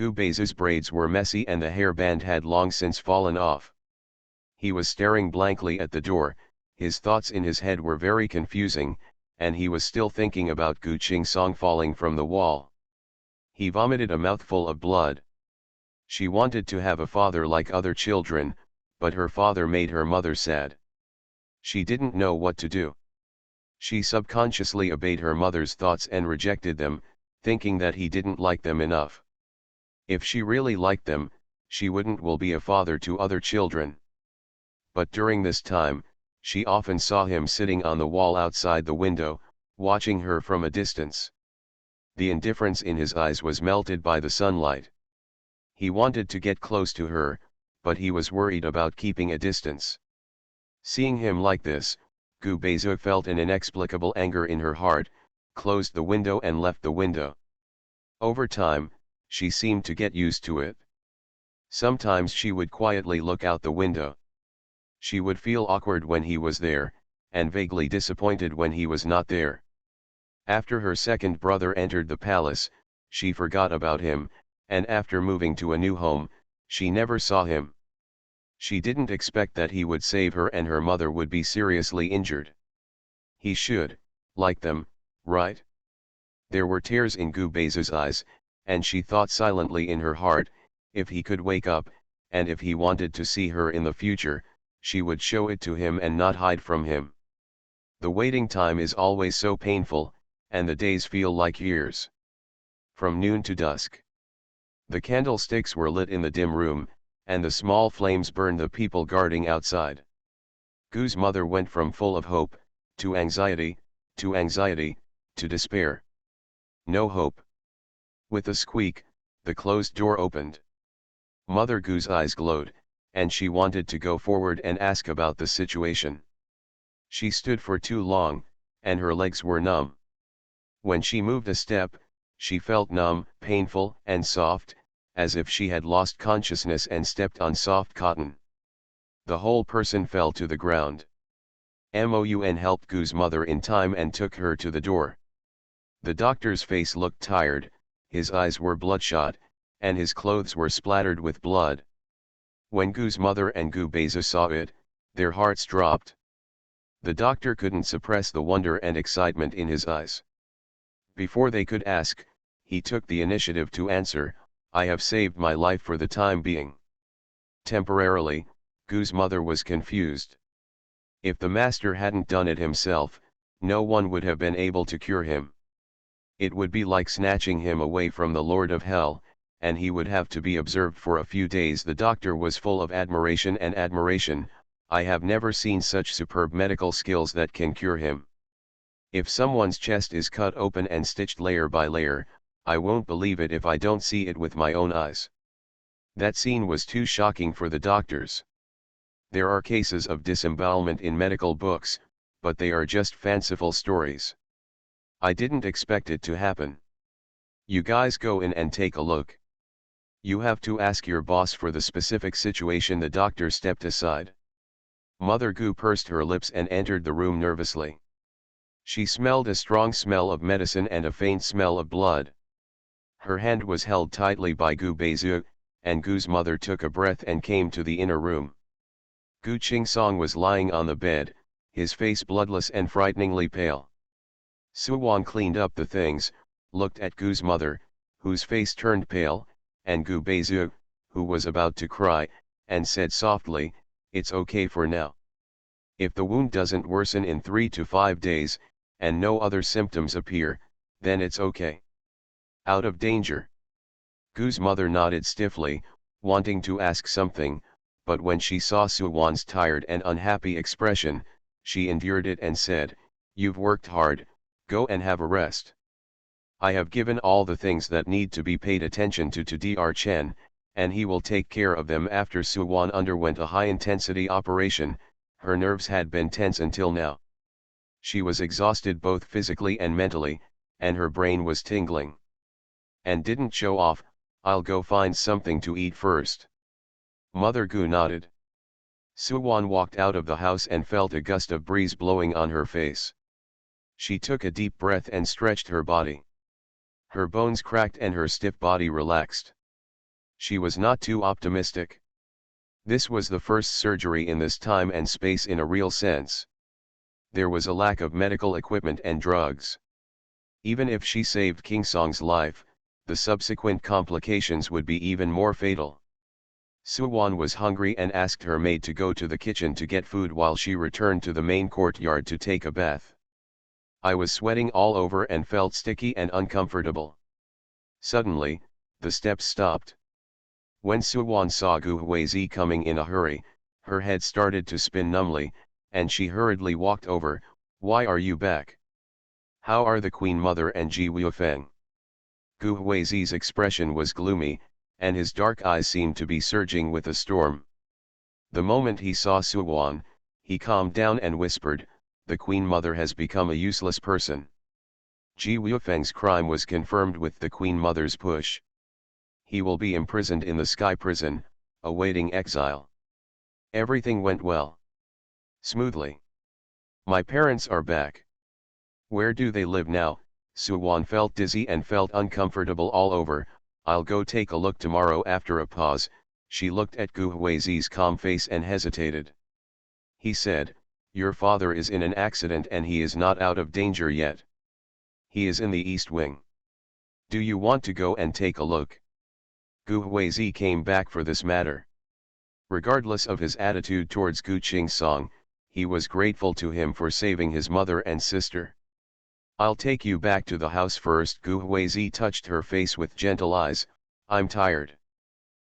Gu Beizu's braids were messy and the hairband had long since fallen off. He was staring blankly at the door, his thoughts in his head were very confusing, and he was still thinking about Gu Qingsong falling from the wall. He vomited a mouthful of blood. She wanted to have a father like other children, but her father made her mother sad. She didn't know what to do. She subconsciously obeyed her mother's thoughts and rejected them, thinking that he didn't like them enough. If she really liked them, she wouldn't will be a father to other children. But during this time, she often saw him sitting on the wall outside the window, watching her from a distance. The indifference in his eyes was melted by the sunlight. He wanted to get close to her, but he was worried about keeping a distance. Seeing him like this, Gu Beizu felt an inexplicable anger in her heart, closed the window and left the window. Over time, she seemed to get used to it. Sometimes she would quietly look out the window. She would feel awkward when he was there, and vaguely disappointed when he was not there. After her second brother entered the palace, she forgot about him, and after moving to a new home, she never saw him. She didn't expect that he would save her and her mother would be seriously injured. He should like them, right? There were tears in Gu Beizu's eyes, and she thought silently in her heart, if he could wake up, and if he wanted to see her in the future, she would show it to him and not hide from him. The waiting time is always so painful, and the days feel like years. From noon to dusk. The candlesticks were lit in the dim room, and the small flames burned the people guarding outside. Gu's mother went from full of hope, to anxiety, to despair. No hope. With a squeak, the closed door opened. Mother Gu's eyes glowed, and she wanted to go forward and ask about the situation. She stood for too long, and her legs were numb. When she moved a step, she felt numb, painful, and soft, as if she had lost consciousness and stepped on soft cotton. The whole person fell to the ground. Mon helped Gu's mother in time and took her to the door. The doctor's face looked tired, his eyes were bloodshot, and his clothes were splattered with blood. When Gu's mother and Gu Beizu saw it, their hearts dropped. The doctor couldn't suppress the wonder and excitement in his eyes. Before they could ask, he took the initiative to answer, "I have saved my life for the time being." Temporarily, Gu's mother was confused. If the master hadn't done it himself, no one would have been able to cure him. It would be like snatching him away from the Lord of Hell, and he would have to be observed for a few days. The doctor was full of admiration. "I have never seen such superb medical skills that can cure him. If someone's chest is cut open and stitched layer by layer, I won't believe it if I don't see it with my own eyes." That scene was too shocking for the doctors. There are cases of disembowelment in medical books, but they are just fanciful stories. I didn't expect it to happen. You guys go in and take a look. You have to ask your boss for the specific situation. The doctor stepped aside. Mother Gu pursed her lips and entered the room nervously. She smelled a strong smell of medicine and a faint smell of blood. Her hand was held tightly by Gu Beizu, and Gu's mother took a breath and came to the inner room. Gu Qingsong was lying on the bed, his face bloodless and frighteningly pale. Suwan cleaned up the things, looked at Gu's mother, whose face turned pale, and Gu Beizu, who was about to cry, and said softly, "It's okay for now. If the wound doesn't worsen in 3 to 5 days, and no other symptoms appear, then it's okay. Out of danger." Gu's mother nodded stiffly, wanting to ask something, but when she saw Suwan's tired and unhappy expression, she endured it and said, "You've worked hard, go and have a rest. I have given all the things that need to be paid attention to Dr. Chen, and he will take care of them." After Suwan underwent a high-intensity operation, her nerves had been tense until now. She was exhausted both physically and mentally, and her brain was tingling. "And didn't show off, I'll go find something to eat first." Mother Gu nodded. Suwan walked out of the house and felt a gust of breeze blowing on her face. She took a deep breath and stretched her body. Her bones cracked and her stiff body relaxed. She was not too optimistic. This was the first surgery in this time and space in a real sense. There was a lack of medical equipment and drugs. Even if she saved King Song's life, the subsequent complications would be even more fatal. Suwon was hungry and asked her maid to go to the kitchen to get food while she returned to the main courtyard to take a bath. I was sweating all over and felt sticky and uncomfortable. Suddenly, the steps stopped. When Suwon saw Gu Huizi coming in a hurry, her head started to spin numbly, and she hurriedly walked over. "Why are you back? How are the Queen Mother and Ji Wuifeng?" Gu Huizi's expression was gloomy, and his dark eyes seemed to be surging with a storm. The moment he saw Suwon, he calmed down and whispered, "The Queen Mother has become a useless person. Ji Wuifeng's crime was confirmed with the Queen Mother's push. He will be imprisoned in the Sky Prison, awaiting exile." Everything went well. Smoothly. "My parents are back. Where do they live now?" Suwon felt dizzy and felt uncomfortable all over. "I'll go take a look tomorrow." After a pause, she looked at Gu Huizi's calm face and hesitated. He said, "Your father is in an accident and he is not out of danger yet. He is in the East Wing. Do you want to go and take a look?" Gu Huizi came back for this matter. Regardless of his attitude towards Gu Qingsong, he was grateful to him for saving his mother and sister. "I'll take you back to the house first." Gu Huizi touched her face with gentle eyes. "I'm tired."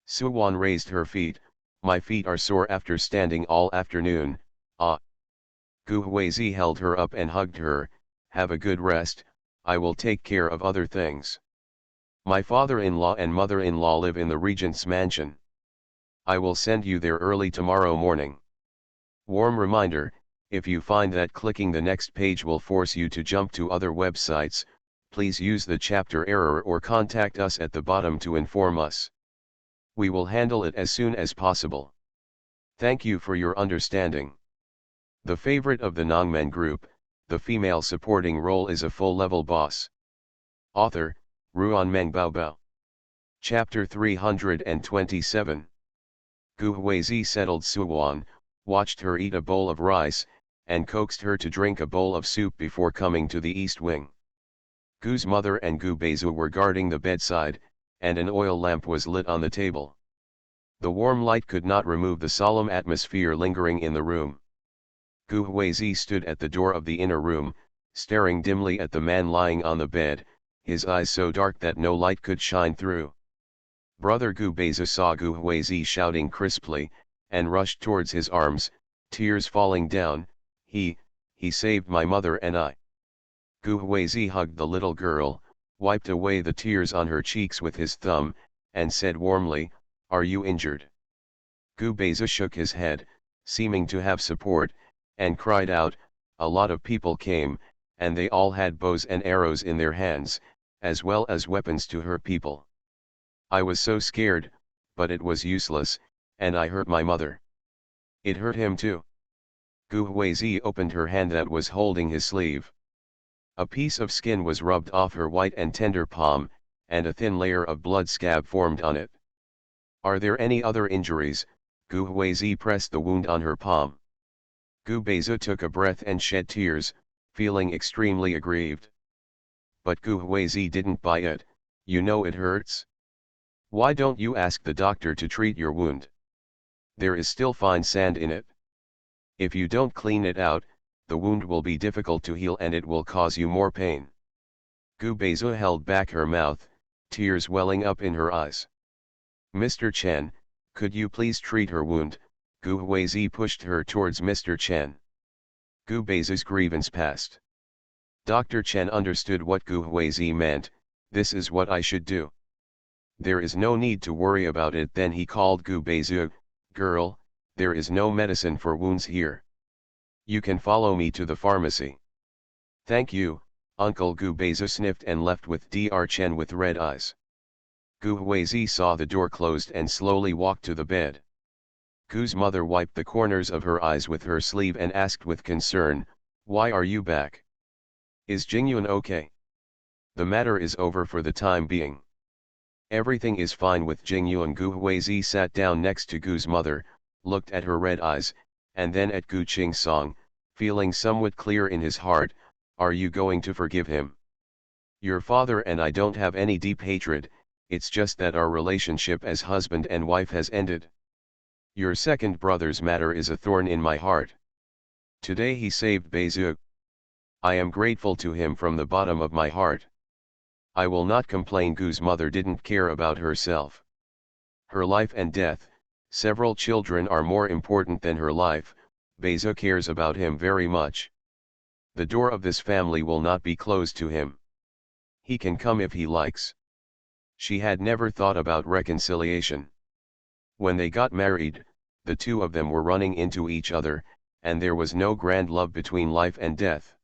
Suwon raised her feet. "My feet are sore after standing all afternoon." "Ah." Gu Huizi held her up and hugged her. "Have a good rest, I will take care of other things. My father-in-law and mother-in-law live in the regent's mansion. I will send you there early tomorrow morning." Warm reminder, if you find that clicking the next page will force you to jump to other websites, please use the chapter error or contact us at the bottom to inform us. We will handle it as soon as possible. Thank you for your understanding. The favorite of the Nongmen group, the female supporting role is a full-level boss. Author, Ruan Meng Baobao. Chapter 327. Gu Huizi settled Suwon, watched her eat a bowl of rice, and coaxed her to drink a bowl of soup before coming to the East Wing. Gu's mother and Gu Beizu were guarding the bedside, and an oil lamp was lit on the table. The warm light could not remove the solemn atmosphere lingering in the room. Gu Huizi stood at the door of the inner room, staring dimly at the man lying on the bed, his eyes so dark that no light could shine through. Brother Gu Beizu saw Gu Huizi shouting crisply, and rushed towards his arms, tears falling down. He saved my mother and I." Gu Huizi hugged the little girl, wiped away the tears on her cheeks with his thumb, and said warmly, "Are you injured?" Gu Beizu shook his head, seeming to have support, and cried out, "A lot of people came, and they all had bows and arrows in their hands, as well as weapons to hurt people. I was so scared, but it was useless, and I hurt my mother. It hurt him too." Gu Huizi opened her hand that was holding his sleeve. A piece of skin was rubbed off her white and tender palm, and a thin layer of blood scab formed on it. "Are there any other injuries?" Gu Huizi pressed the wound on her palm. Gu Beizu took a breath and shed tears, feeling extremely aggrieved. But Gu Huizi didn't buy it. "You know it hurts. Why don't you ask the doctor to treat your wound? There is still fine sand in it. If you don't clean it out, the wound will be difficult to heal and it will cause you more pain." Gu Beizu held back her mouth, tears welling up in her eyes. "Mr. Chen, could you please treat her wound?" Gu Huizi pushed her towards Mr. Chen. Gu Beizu's grievance passed. Dr. Chen understood what Gu Huizi meant. "This is what I should do. There is no need to worry about it." Then he called Gu Beizu, "Girl, there is no medicine for wounds here. You can follow me to the pharmacy." "Thank you, Uncle." Gu Beizu sniffed and left with Dr. Chen with red eyes. Gu Huizi saw the door closed and slowly walked to the bed. Gu's mother wiped the corners of her eyes with her sleeve and asked with concern, "Why are you back? Is Jingyun okay?" "The matter is over for the time being. Everything is fine with Jingyuan. Gu Huizi sat down next to Gu's mother, looked at her red eyes, and then at Gu Qingsong, feeling somewhat clear in his heart. Are you going to forgive him? Your father and I don't have any deep hatred, it's just that our relationship as husband and wife has ended. Your second brother's matter is a thorn in my heart. Today he saved Beizhu. I am grateful to him from the bottom of my heart. I will not complain. Gu's mother didn't care about herself. Her life and death, several children are more important than her life. Beizhu cares about him very much. The door of this family will not be closed to him. He can come if he likes. She had never thought about reconciliation. When they got married, the two of them were running into each other, and there was no grand love between life and death.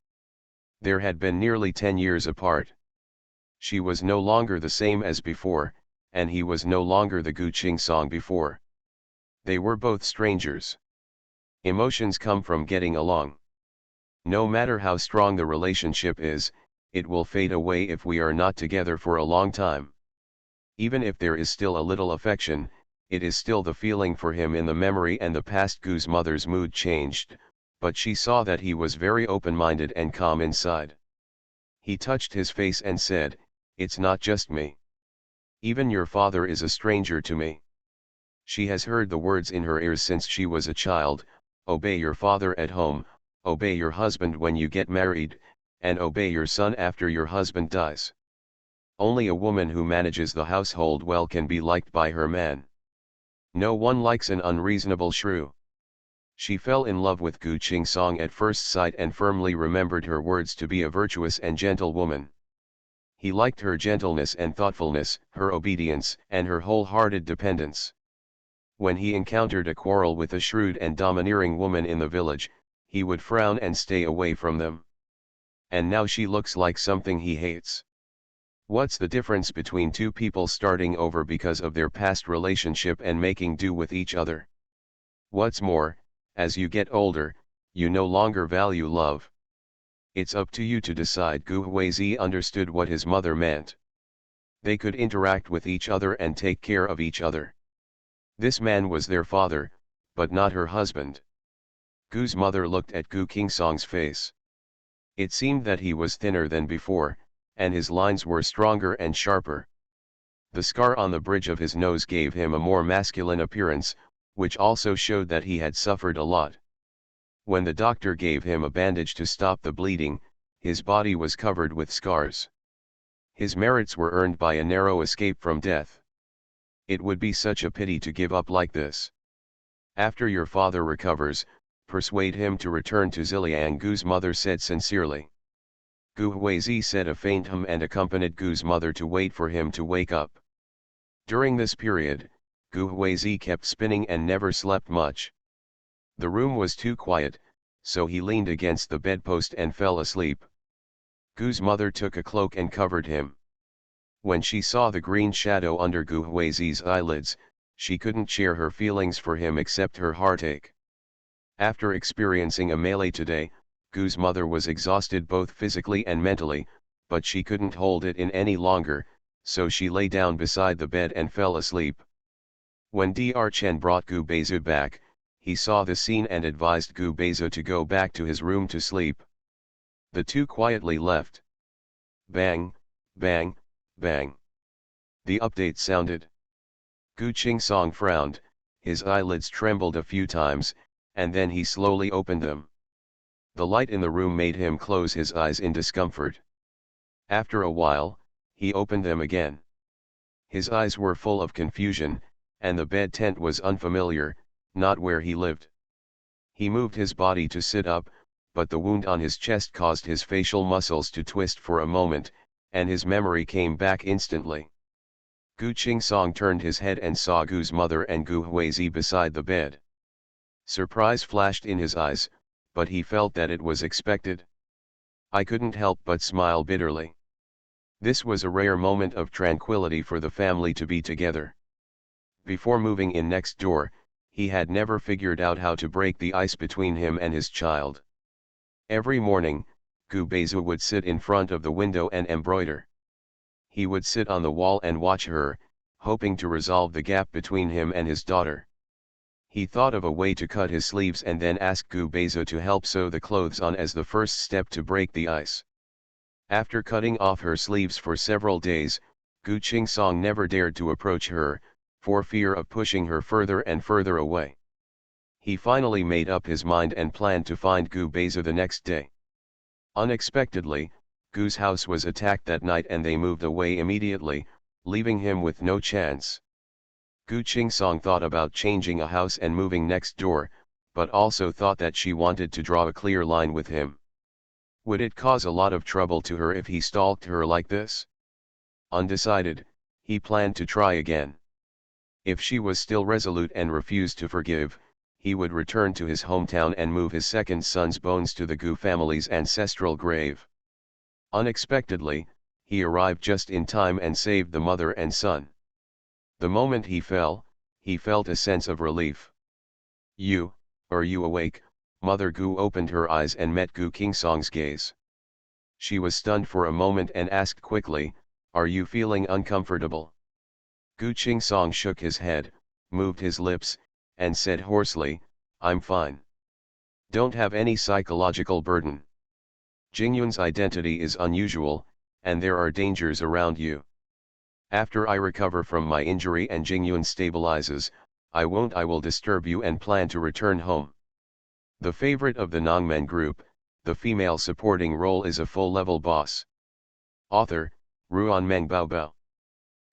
There had been nearly 10 years apart. She was no longer the same as before, and he was no longer the Gu Qingsong before. They were both strangers. Emotions come from getting along. No matter how strong the relationship is, it will fade away if we are not together for a long time. Even if there is still a little affection, it is still the feeling for him in the memory and the past. Gu's mother's mood changed, but she saw that he was very open-minded and calm inside. He touched his face and said, "It's not just me. Even your father is a stranger to me." She has heard the words in her ears since she was a child: obey your father at home, obey your husband when you get married, and obey your son after your husband dies. Only a woman who manages the household well can be liked by her man. No one likes an unreasonable shrew. She fell in love with Gu Qingsong at first sight and firmly remembered her words to be a virtuous and gentle woman. He liked her gentleness and thoughtfulness, her obedience, and her wholehearted dependence. When he encountered a quarrel with a shrewd and domineering woman in the village, he would frown and stay away from them. And now she looks like something he hates. What's the difference between two people starting over because of their past relationship and making do with each other? What's more, as you get older, you no longer value love. It's up to you to decide. Gu Huizi understood what his mother meant. They could interact with each other and take care of each other. This man was their father, but not her husband. Gu's mother looked at Gu Qingsong's face. It seemed that he was thinner than before, and his lines were stronger and sharper. The scar on the bridge of his nose gave him a more masculine appearance, which also showed that he had suffered a lot. When the doctor gave him a bandage to stop the bleeding, his body was covered with scars. His merits were earned by a narrow escape from death. It would be such a pity to give up like this. After your father recovers, persuade him to return to Ziliang, Gu's mother said sincerely. Gu Huizi said a faint hum and accompanied Gu's mother to wait for him to wake up. During this period, Gu Huizi kept spinning and never slept much. The room was too quiet, so he leaned against the bedpost and fell asleep. Gu's mother took a cloak and covered him. When she saw the green shadow under Gu Huizi's eyelids, she couldn't share her feelings for him except her heartache. After experiencing a melee today, Gu's mother was exhausted both physically and mentally, but she couldn't hold it in any longer, so she lay down beside the bed and fell asleep. When Dr. Chen brought Gu Beizhu back, he saw the scene and advised Gu Beizhu to go back to his room to sleep. The two quietly left. Bang, bang, bang. The update sounded. Gu Qingsong frowned, his eyelids trembled a few times, and then he slowly opened them. The light in the room made him close his eyes in discomfort. After a while, he opened them again. His eyes were full of confusion, and the bed tent was unfamiliar, not where he lived. He moved his body to sit up, but the wound on his chest caused his facial muscles to twist for a moment, and his memory came back instantly. Gu Qingsong turned his head and saw Gu's mother and Gu Huizi beside the bed. Surprise flashed in his eyes, but he felt that it was expected. I couldn't help but smile bitterly. This was a rare moment of tranquility for the family to be together. Before moving in next door, he had never figured out how to break the ice between him and his child. Every morning, Gu Beizhu would sit in front of the window and embroider. He would sit on the wall and watch her, hoping to resolve the gap between him and his daughter. He thought of a way to cut his sleeves and then asked Gu Beizo to help sew the clothes on as the first step to break the ice. After cutting off her sleeves for several days, Gu Qingsong never dared to approach her, for fear of pushing her further and further away. He finally made up his mind and planned to find Gu Beizo the next day. Unexpectedly, Gu's house was attacked that night and they moved away immediately, leaving him with no chance. Gu Qingsong thought about changing a house and moving next door, but also thought that she wanted to draw a clear line with him. Would it cause a lot of trouble to her if he stalked her like this? Undecided, he planned to try again. If she was still resolute and refused to forgive, he would return to his hometown and move his second son's bones to the Gu family's ancestral grave. Unexpectedly, he arrived just in time and saved the mother and son. The moment he fell, he felt a sense of relief. Are you awake?" Mother Gu opened her eyes and met Gu Qingsong's gaze. She was stunned for a moment and asked quickly, "Are you feeling uncomfortable?" Gu Qingsong shook his head, moved his lips, and said hoarsely, "I'm fine. Don't have any psychological burden. Jingyun's identity is unusual, and there are dangers around you. After I recover from my injury and Jingyun stabilizes, I will disturb you and plan to return home." The favorite of the Nongmen group, the female supporting role is a full-level boss. Author, Ruan Meng Baobao.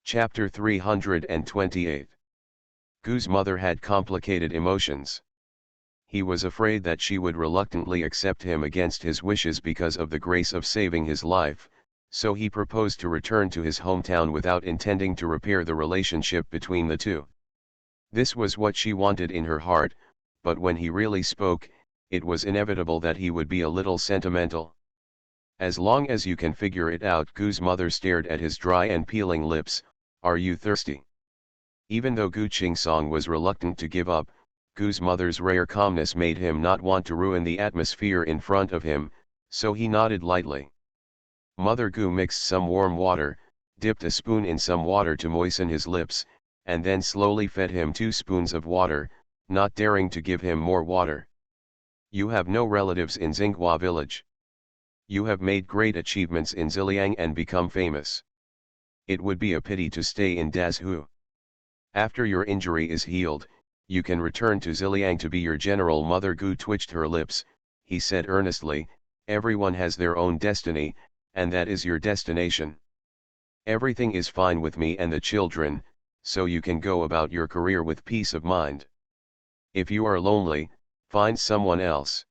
Chapter 328. Gu's mother had complicated emotions. He was afraid that she would reluctantly accept him against his wishes because of the grace of saving his life, so he proposed to return to his hometown without intending to repair the relationship between the two. This was what she wanted in her heart, but when he really spoke, it was inevitable that he would be a little sentimental. "As long as you can figure it out," Gu's mother stared at his dry and peeling lips. "Are you thirsty?" Even though Gu Qingsong was reluctant to give up, Gu's mother's rare calmness made him not want to ruin the atmosphere in front of him, so he nodded lightly. Mother Gu mixed some warm water, dipped a spoon in some water to moisten his lips, and then slowly fed him 2 spoons of water, not daring to give him more water. "You have no relatives in Xinghua village. You have made great achievements in Ziliang and become famous. It would be a pity to stay in Dazhu. After your injury is healed, you can return to Ziliang to be your general." Mother Gu twitched her lips. He said earnestly, "Everyone has their own destiny, and that is your destination. Everything is fine with me and the children, so you can go about your career with peace of mind. If you are lonely, find someone else."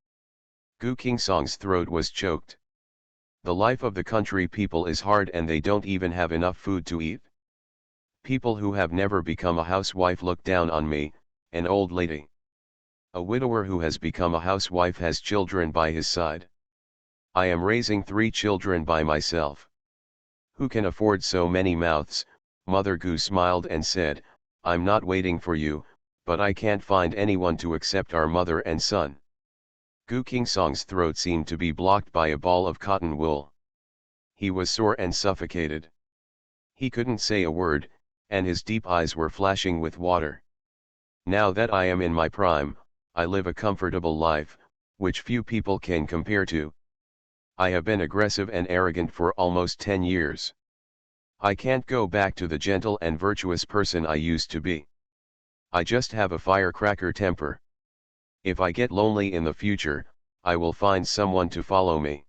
Gu Qingsong's throat was choked. The life of the country people is hard and they don't even have enough food to eat. People who have never become a housewife look down on me, an old lady. A widower who has become a housewife has children by his side. I am raising 3 children by myself. Who can afford so many mouths?" Mother Gu smiled and said, "I'm not waiting for you, but I can't find anyone to accept our mother and son." Gu Qingsong's throat seemed to be blocked by a ball of cotton wool. He was sore and suffocated. He couldn't say a word, and his deep eyes were flashing with water. "Now that I am in my prime, I live a comfortable life, which few people can compare to. I have been aggressive and arrogant for almost 10 years. I can't go back to the gentle and virtuous person I used to be. I just have a firecracker temper. If I get lonely in the future, I will find someone to follow me.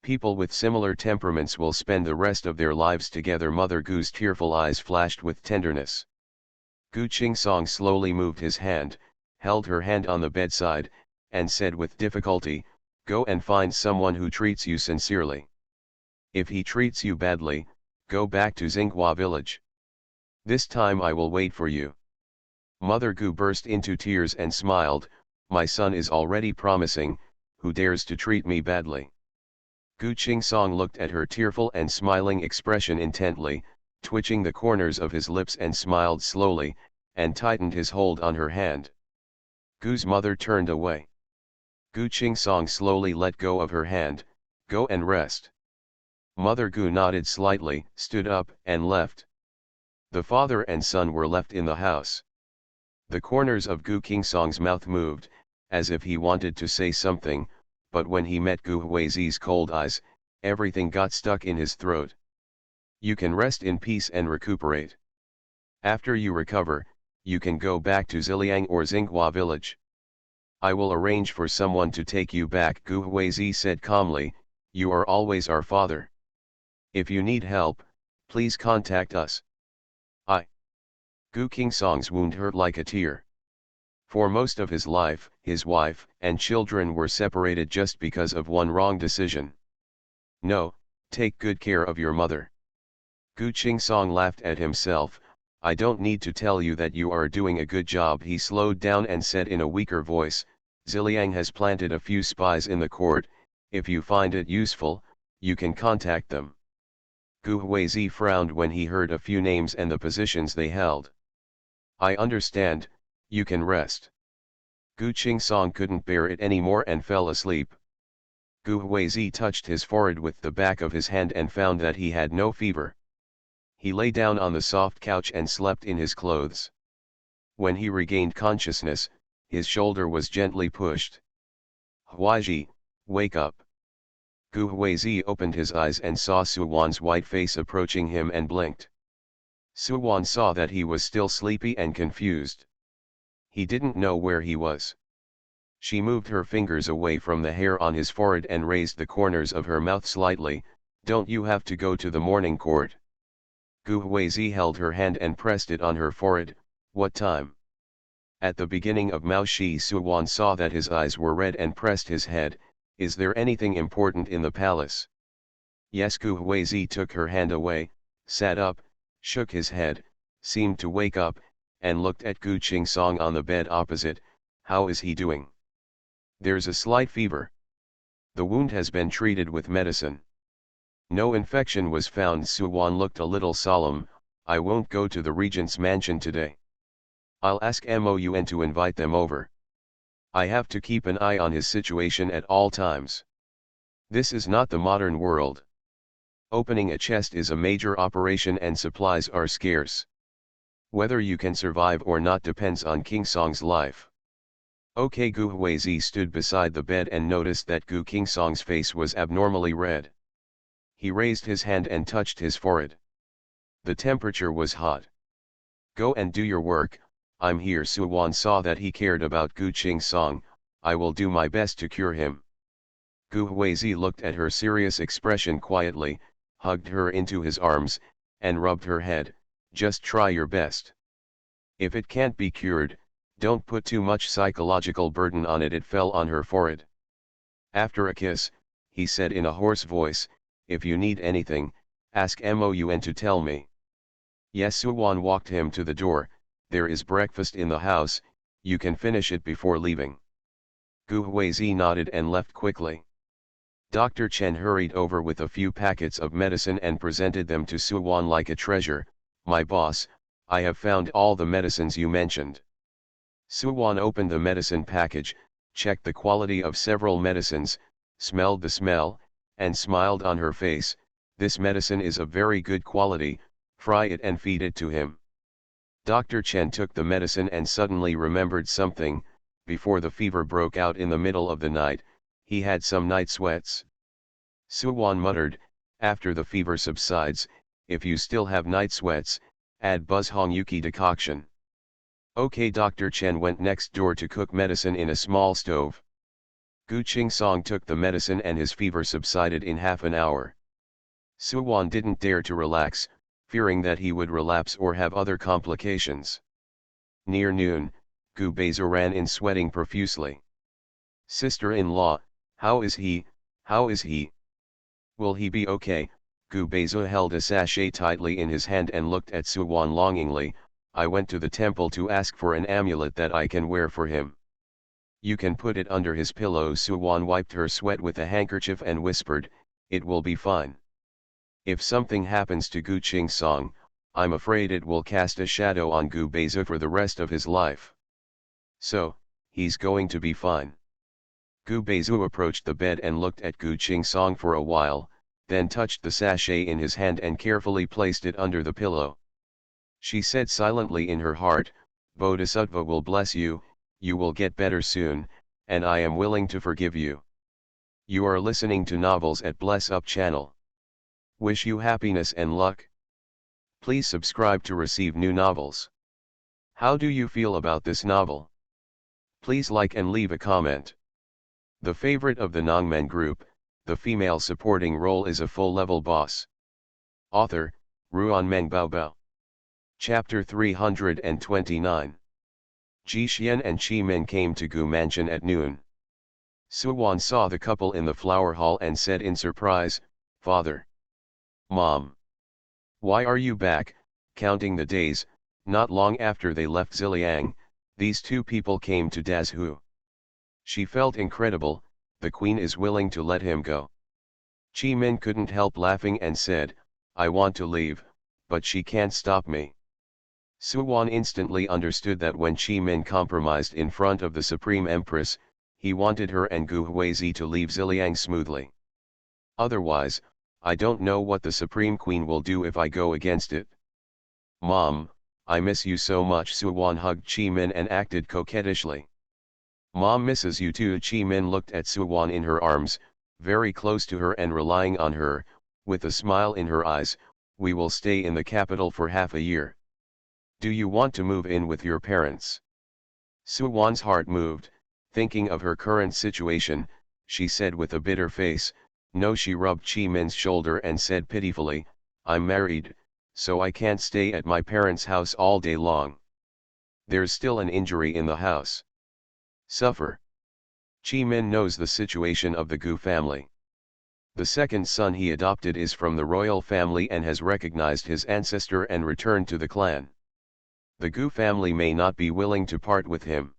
People with similar temperaments will spend the rest of their lives together." Mother Gu's tearful eyes flashed with tenderness. Gu Qingsong slowly moved his hand, held her hand on the bedside, and said with difficulty, "Go and find someone who treats you sincerely. If he treats you badly, go back to Xinghua village. This time I will wait for you." Mother Gu burst into tears and smiled, "My son is already promising, who dares to treat me badly?" Gu Qingsong looked at her tearful and smiling expression intently, twitching the corners of his lips and smiled slowly, and tightened his hold on her hand. Gu's mother turned away. Gu Qingsong slowly let go of her hand. "Go and rest." Mother Gu nodded slightly, stood up, and left. The father and son were left in the house. The corners of Gu Qingsong's mouth moved, as if he wanted to say something, but when he met Gu Huizi's cold eyes, everything got stuck in his throat. You can rest in peace and recuperate. After you recover, you can go back to Ziliang or Xinghua village. I will arrange for someone to take you back, Gu Huizi said calmly. You are always our father. If you need help, please contact us. Gu Qingsong's wound hurt like a tear. For most of his life, his wife and children were separated just because of one wrong decision. No, take good care of your mother. Gu Qingsong laughed at himself. I don't need to tell you that you are doing a good job. He slowed down and said in a weaker voice, Ziliang has planted a few spies in the court. If you find it useful, you can contact them. Gu Huizi frowned when he heard a few names and the positions they held. I understand, you can rest. Gu Qingsong couldn't bear it anymore and fell asleep. Gu Huizi touched his forehead with the back of his hand and found that he had no fever. He lay down on the soft couch and slept in his clothes. When he regained consciousness, his shoulder was gently pushed. Huiji, wake up. Gu Huizi opened his eyes and saw Suwan's white face approaching him and blinked. Suwan saw that he was still sleepy and confused. He didn't know where he was. She moved her fingers away from the hair on his forehead and raised the corners of her mouth slightly. Don't you have to go to the morning court? Gu Huizi held her hand and pressed it on her forehead. What time? At the beginning of Mao Shi. Suwan saw that his eyes were red and pressed his head. Is there anything important in the palace? Yes. Gu Huizi took her hand away, sat up, shook his head, seemed to wake up, and looked at Gu Qingsong on the bed opposite. How is he doing? There's a slight fever. The wound has been treated with medicine. No infection was found. Suwan looked a little solemn. I won't go to the regent's mansion today. I'll ask Moun to invite them over. I have to keep an eye on his situation at all times. This is not the modern world. Opening a chest is a major operation and supplies are scarce. Whether you can survive or not depends on Qingsong's life. Okay. Gu Huizi stood beside the bed and noticed that Gu Qingsong's face was abnormally red. He raised his hand and touched his forehead. The temperature was hot. Go and do your work, I'm here. Suwan saw that he cared about Gu Qingsong. I will do my best to cure him. Gu Huizi looked at her serious expression quietly, hugged her into his arms, and rubbed her head. Just try your best. If it can't be cured, don't put too much psychological burden on it. It fell on her forehead. After a kiss, he said in a hoarse voice, if you need anything, ask Moun to tell me. Yes. Suwan walked him to the door. There is breakfast in the house, you can finish it before leaving. Gu Huizi nodded and left quickly. Dr. Chen hurried over with a few packets of medicine and presented them to Suwan like a treasure. My boss, I have found all the medicines you mentioned. Suwan opened the medicine package, checked the quality of several medicines, smelled the smell, and smiled on her face. This medicine is of very good quality, fry it and feed it to him. Dr. Chen took the medicine and suddenly remembered something. Before the fever broke out in the middle of the night, he had some night sweats. Suwan muttered, after the fever subsides, if you still have night sweats, add Buzzhong Yuki decoction. Okay. Dr. Chen went next door to cook medicine in a small stove. Gu Qingsong took the medicine and his fever subsided in half an hour. Suwan didn't dare to relax, fearing that he would relapse or have other complications. Near noon, Gu Beizu ran in sweating profusely. Sister-in-law, how is he? How is he? Will he be okay? Gu Beizu held a sachet tightly in his hand and looked at Suwan longingly. I went to the temple to ask for an amulet that I can wear for him. You can put it under his pillow. Suwan wiped her sweat with a handkerchief and whispered, it will be fine. If something happens to Gu Qingsong, I'm afraid it will cast a shadow on Gu Beizu for the rest of his life. So, he's going to be fine. Gu Beizu approached the bed and looked at Gu Qingsong for a while, then touched the sachet in his hand and carefully placed it under the pillow. She said silently in her heart, Bodhisattva will bless you, you will get better soon, and I am willing to forgive you. You are listening to Novels at Bless Up channel. Wish you happiness and luck. Please subscribe to receive new novels. How do you feel about this novel? Please like and leave a comment. The favorite of the Nongmen group, the female supporting role is a full-level boss. Author, Ruan Bao. Chapter 329. Ji Xian and Qi Min came to Gu Mansion at noon. Suwan saw the couple in the flower hall and said in surprise, Father. Mom. Why are you back? Counting the days, not long after they left Ziliang, these two people came to Dazhu. She felt incredible, the queen is willing to let him go. Qi Min couldn't help laughing and said, I want to leave, but she can't stop me. Suwan instantly understood that when Qi Min compromised in front of the Supreme Empress, he wanted her and Gu Huizi to leave Ziliang smoothly. Otherwise, I don't know what the Supreme Queen will do if I go against it. Mom, I miss you so much. Suwan hugged Qi Min and acted coquettishly. Mom misses you too. Qi Min looked at Suwan in her arms, very close to her and relying on her, with a smile in her eyes. We will stay in the capital for half a year. Do you want to move in with your parents? Suwan's heart moved, thinking of her current situation. She said with a bitter face, no. She rubbed Qi Min's shoulder and said pitifully, I'm married, so I can't stay at my parents' house all day long. There's still an injury in the house. Suffer. Qi Min knows the situation of the Gu family. The second son he adopted is from the royal family and has recognized his ancestor and returned to the clan. The Gu family may not be willing to part with him.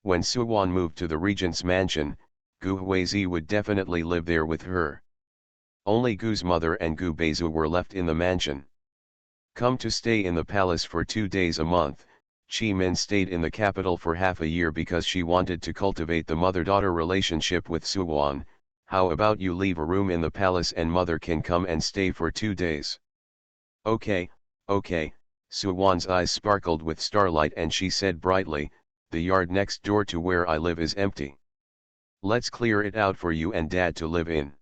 When Suwan moved to the regent's mansion, Gu Huizi would definitely live there with her. Only Gu's mother and Gu Beizu were left in the mansion. Come to stay in the palace for 2 days a month, Qi Min stayed in the capital for half a year because she wanted to cultivate the mother-daughter relationship with Suwan. How about you leave a room in the palace and mother can come and stay for 2 days? Okay, okay. Suwan's eyes sparkled with starlight and she said brightly, the yard next door to where I live is empty. Let's clear it out for you and Dad to live in.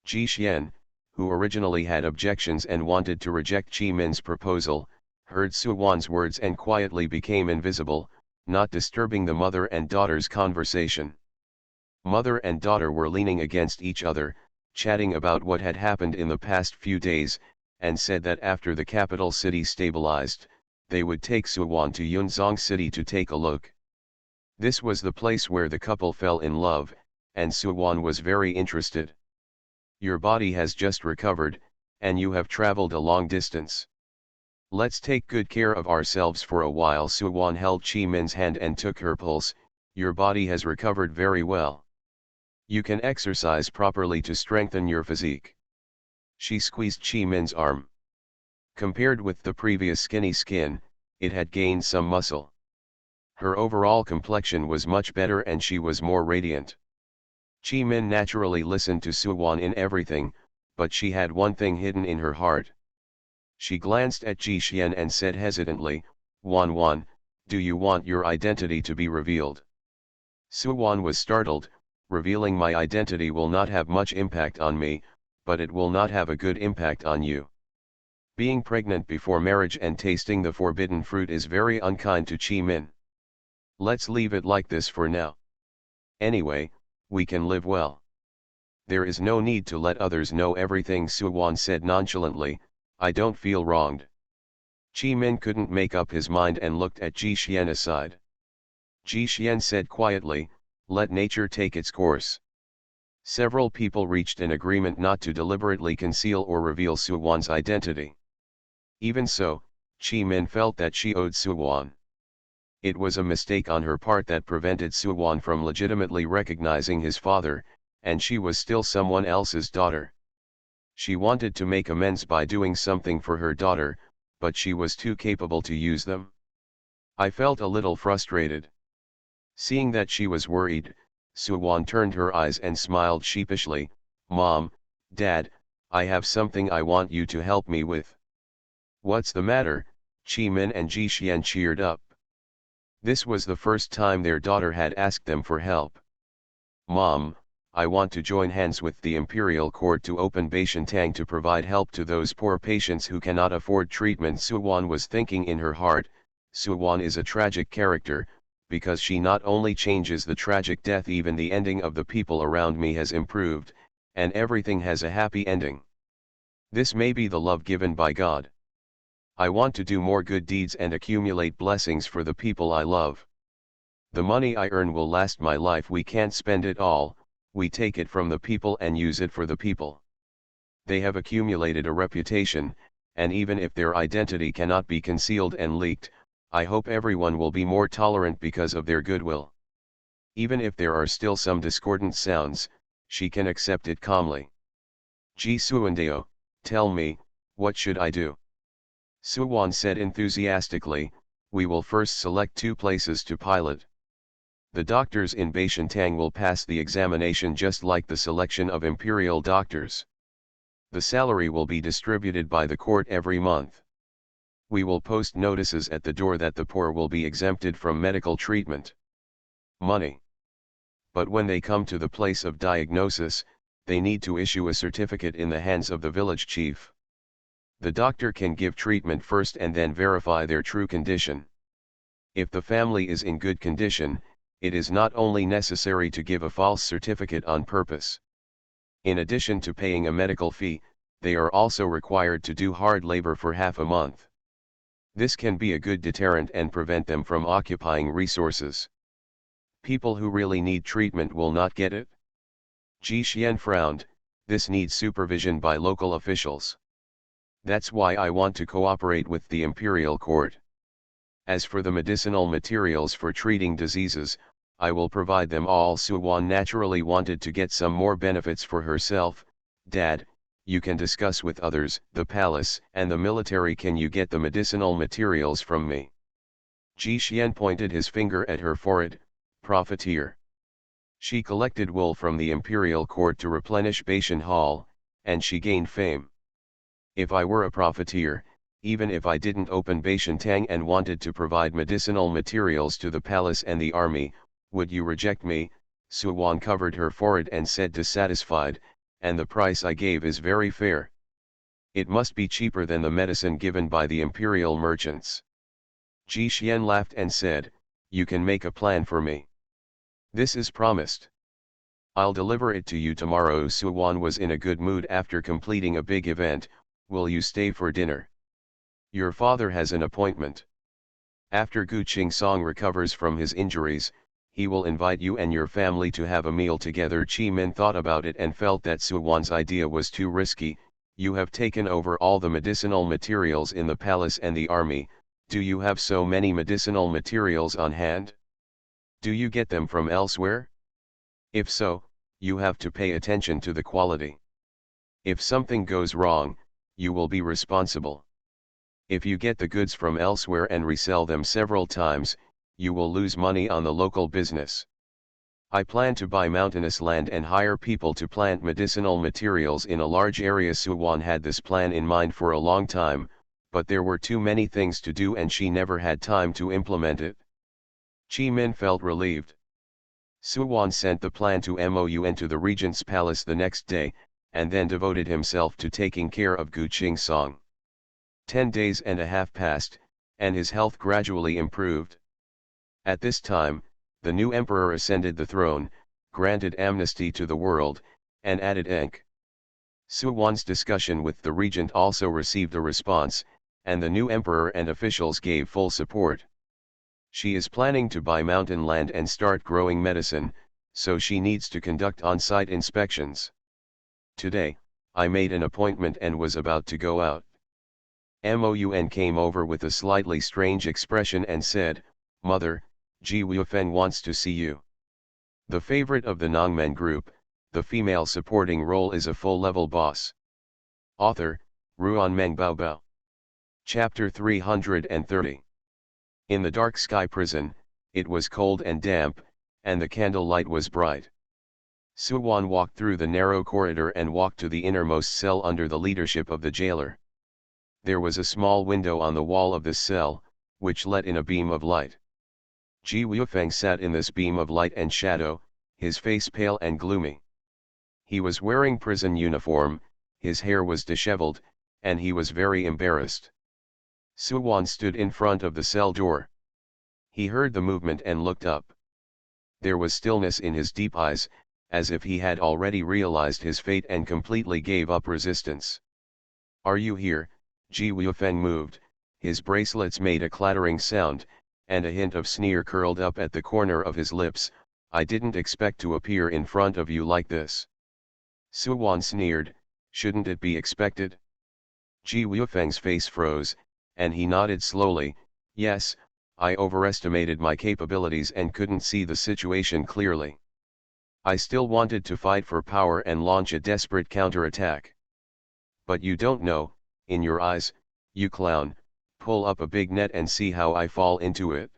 Ji Xian, who originally had objections and wanted to reject Qi Min's proposal, heard Suwan's words and quietly became invisible, not disturbing the mother and daughter's conversation. Mother and daughter were leaning against each other, chatting about what had happened in the past few days, and said that after the capital city stabilized, they would take Suwan to Yunzong City to take a look. This was the place where the couple fell in love, and Suwan was very interested. Your body has just recovered, and you have traveled a long distance. Let's take good care of ourselves for a while. Suwan held Qi Min's hand and took her pulse. Your body has recovered very well. You can exercise properly to strengthen your physique. She squeezed Qi Min's arm. Compared with the previous skinny skin, it had gained some muscle. Her overall complexion was much better and she was more radiant. Qi Min naturally listened to Suwan in everything, but she had one thing hidden in her heart. She glanced at Ji Xian and said hesitantly, Wan Wan, do you want your identity to be revealed? Suwan was startled. Revealing my identity will not have much impact on me, but it will not have a good impact on you. Being pregnant before marriage and tasting the forbidden fruit is very unkind to Qi Min. Let's leave it like this for now. Anyway, we can live well. There is no need to let others know everything. Suwan said nonchalantly, I don't feel wronged. Qi Min couldn't make up his mind and looked at Ji Xian aside. Ji Xian said quietly, let nature take its course. Several people reached an agreement not to deliberately conceal or reveal Suwan's identity. Even so, Qi Min felt that she owed Suwan. It was a mistake on her part that prevented Suwan from legitimately recognizing his father, and she was still someone else's daughter. She wanted to make amends by doing something for her daughter, but she was too capable to use them. I felt a little frustrated. Seeing that she was worried, Suwan turned her eyes and smiled sheepishly, Mom, Dad, I have something I want you to help me with. What's the matter? Min and Ji Xian cheered up. This was the first time their daughter had asked them for help. Mom, I want to join hands with the imperial court to open Baishantang to provide help to those poor patients who cannot afford treatment. Suwan was thinking in her heart. Suwan is a tragic character, because she not only changes the tragic death, even the ending of the people around me has improved, and everything has a happy ending. This may be the love given by God. I want to do more good deeds and accumulate blessings for the people I love. The money I earn will last my life. We can't spend it all, we take it from the people and use it for the people. They have accumulated a reputation, and even if their identity cannot be concealed and leaked, I hope everyone will be more tolerant because of their goodwill. Even if there are still some discordant sounds, she can accept it calmly. Ji Suandeo, tell me, what should I do? Suwan said enthusiastically, we will first select 2 places to pilot. The doctors in Baishantang will pass the examination just like the selection of imperial doctors. The salary will be distributed by the court every month. We will post notices at the door that the poor will be exempted from medical treatment. Money. But when they come to the place of diagnosis, they need to issue a certificate in the hands of the village chief. The doctor can give treatment first and then verify their true condition. If the family is in good condition, it is not only necessary to give a false certificate on purpose. In addition to paying a medical fee, they are also required to do hard labor for half a month. This can be a good deterrent and prevent them from occupying resources. People who really need treatment will not get it. Ji Xian frowned, this needs supervision by local officials. That's why I want to cooperate with the imperial court. As for the medicinal materials for treating diseases, I will provide them all. Suwan naturally wanted to get some more benefits for herself. Dad, you can discuss with others, the palace and the military. Can you get the medicinal materials from me? Ji Xian pointed his finger at her forehead, profiteer. She collected wool from the imperial court to replenish Baishan Hall, and she gained fame. If I were a profiteer, even if I didn't open Baishantang and wanted to provide medicinal materials to the palace and the army, would you reject me? Suwan covered her forehead and said dissatisfied, and the price I gave is very fair. It must be cheaper than the medicine given by the imperial merchants. Ji Xian laughed and said, you can make a plan for me. This is promised. I'll deliver it to you tomorrow. Suwan was in a good mood after completing a big event. Will you stay for dinner? Your father has an appointment. After Gu Qingsong recovers from his injuries, he will invite you and your family to have a meal together. Min thought about it and felt that Suwan's idea was too risky. You have taken over all the medicinal materials in the palace and the army. Do you have so many medicinal materials on hand? Do you get them from elsewhere? If so, you have to pay attention to the quality. If something goes wrong, you will be responsible. If you get the goods from elsewhere and resell them several times, you will lose money on the local business. I plan to buy mountainous land and hire people to plant medicinal materials in a large area. Suwan had this plan in mind for a long time, but there were too many things to do and she never had time to implement it. Min felt relieved. Suwan sent the plan to Moun to the regent's palace the next day, and then devoted himself to taking care of Gu Qingsong. 10 days and a half passed, and his health gradually improved. At this time, the new emperor ascended the throne, granted amnesty to the world, and added Enk. Suwan's discussion with the regent also received a response, and the new emperor and officials gave full support. She is planning to buy mountain land and start growing medicine, so she needs to conduct on-site inspections. Today, I made an appointment and was about to go out. Moun came over with a slightly strange expression and said, Mother, Ji Wufen wants to see you. The favorite of the Nongmen group, the female supporting role is a full-level boss. Author, Ruan Meng Baobao. Chapter 330. In the dark sky prison, it was cold and damp, and the candlelight was bright. Suwan walked through the narrow corridor and walked to the innermost cell under the leadership of the jailer. There was a small window on the wall of this cell, which let in a beam of light. Ji Wuifeng sat in this beam of light and shadow, his face pale and gloomy. He was wearing prison uniform, his hair was disheveled, and he was very embarrassed. Suwan stood in front of the cell door. He heard the movement and looked up. There was stillness in his deep eyes, as if he had already realized his fate and completely gave up resistance. "Are you here?" Ji Wuifeng moved, his bracelets made a clattering sound, and a hint of sneer curled up at the corner of his lips. "I didn't expect to appear in front of you like this." Suwan sneered, "Shouldn't it be expected?" Ji Wuifeng's face froze, and he nodded slowly, "Yes, I overestimated my capabilities and couldn't see the situation clearly. I still wanted to fight for power and launch a desperate counterattack. But you don't know, in your eyes, you clown, pull up a big net and see how I fall into it."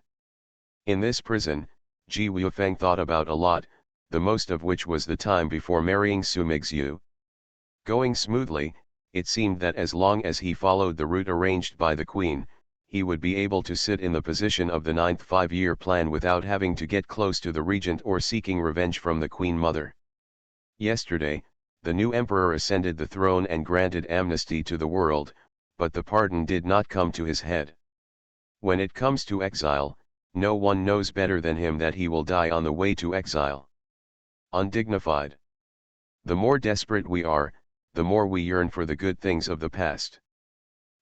In this prison, Ji Wuifeng thought about a lot, the most of which was the time before marrying Su Mingxiu. Going smoothly, it seemed that as long as he followed the route arranged by the queen, he would be able to sit in the position of the 9th five-year plan without having to get close to the regent or seeking revenge from the queen mother. Yesterday, the new emperor ascended the throne and granted amnesty to the world, but the pardon did not come to his head. When it comes to exile, no one knows better than him that he will die on the way to exile. Undignified. The more desperate we are, the more we yearn for the good things of the past.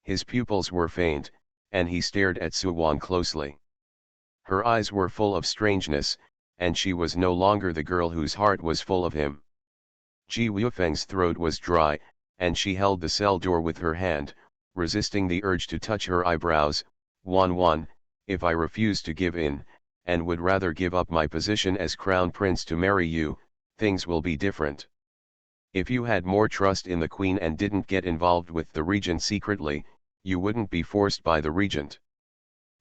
His pupils were faint, and he stared at Suwan closely. Her eyes were full of strangeness, and she was no longer the girl whose heart was full of him. Ji Wuifeng's throat was dry, and she held the cell door with her hand, resisting the urge to touch her eyebrows. "Wan, if I refuse to give in, and would rather give up my position as crown prince to marry you, things will be different. If you had more trust in the queen and didn't get involved with the regent secretly, you wouldn't be forced by the regent.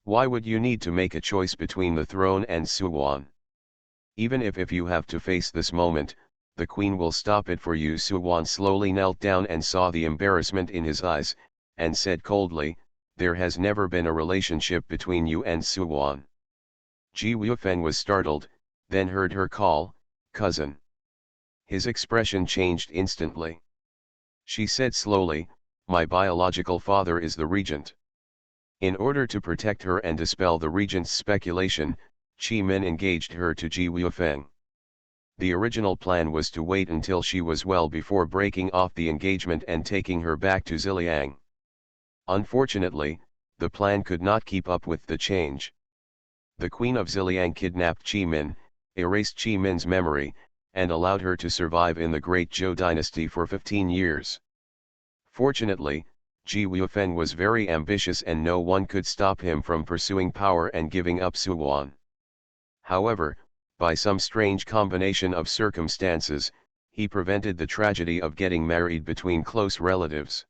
Why would you need to make a choice between the throne and Suwan? Even if you have to face this moment, the queen will stop it for you." Suwan slowly knelt down and saw the embarrassment in his eyes, and said coldly, "There has never been a relationship between you and Suwan." Ji Wuifeng was startled, then heard her call, "Cousin." His expression changed instantly. She said slowly, "My biological father is the regent." In order to protect her and dispel the regent's speculation, Qi Min engaged her to Ji Wuifeng. The original plan was to wait until she was well before breaking off the engagement and taking her back to Ziliang. Unfortunately, the plan could not keep up with the change. The Queen of Ziliang kidnapped Qi Min, erased Qi Min's memory, and allowed her to survive in the Great Zhou dynasty for 15 years. Fortunately, Ji Wuifeng was very ambitious and no one could stop him from pursuing power and giving up Suwan. However, by some strange combination of circumstances, he prevented the tragedy of getting married between close relatives.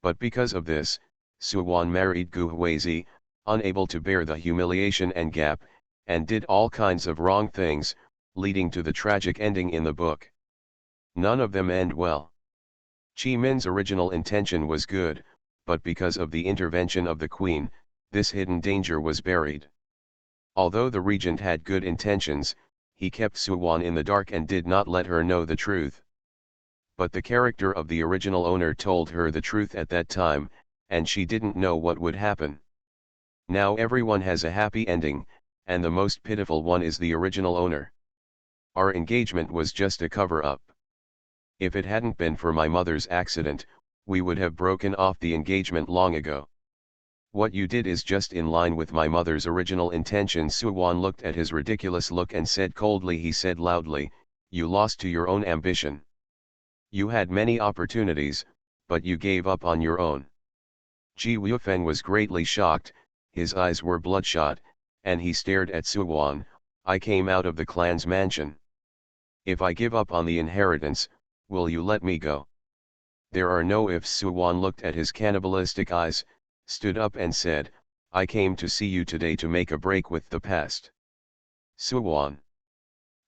But because of this, Suwan married Gu Huizi, unable to bear the humiliation and gap, and did all kinds of wrong things, leading to the tragic ending in the book. None of them end well. Qi Min's original intention was good, but because of the intervention of the queen, this hidden danger was buried. Although the regent had good intentions, he kept Suwan in the dark and did not let her know the truth. But the character of the original owner told her the truth at that time, and she didn't know what would happen. Now everyone has a happy ending, and the most pitiful one is the original owner. Our engagement was just a cover-up. If it hadn't been for my mother's accident, we would have broken off the engagement long ago. What you did is just in line with my mother's original intention." Suwan looked at his ridiculous look and said coldly, he said loudly, "You lost to your own ambition. You had many opportunities, but you gave up on your own." Ji Wuifeng was greatly shocked, his eyes were bloodshot, and he stared at Suwan. "I came out of the clan's mansion. If I give up on the inheritance, will you let me go?" "There are no ifs." Suwan looked at his cannibalistic eyes, stood up and said, "I came to see you today to make a break with the past." "Suwan!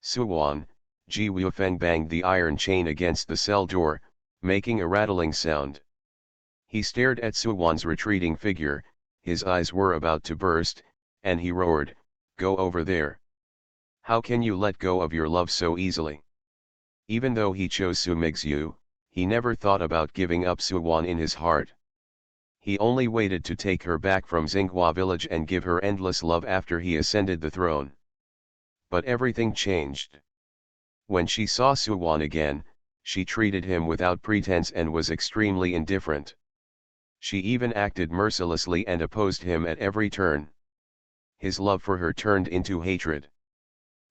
Suwan!" Ji Wuifeng banged the iron chain against the cell door, making a rattling sound. He stared at Suwon's retreating figure, his eyes were about to burst, and he roared, "Go over there. How can you let go of your love so easily?" Even though he chose Sumigsu, he never thought about giving up Suwon in his heart. He only waited to take her back from Xinghua village and give her endless love after he ascended the throne. But everything changed. When she saw Suwon again, she treated him without pretense and was extremely indifferent. She even acted mercilessly and opposed him at every turn. His love for her turned into hatred.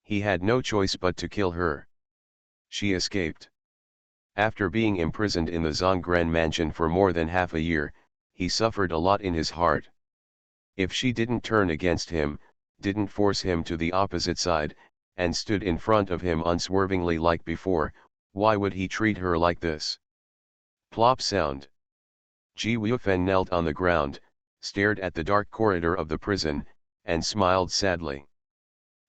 He had no choice but to kill her. She escaped. After being imprisoned in the Zongren mansion for more than half a year, he suffered a lot in his heart. If she didn't turn against him, didn't force him to the opposite side, and stood in front of him unswervingly like before, why would he treat her like this? Plop sound. Ji Wufen knelt on the ground, stared at the dark corridor of the prison, and smiled sadly.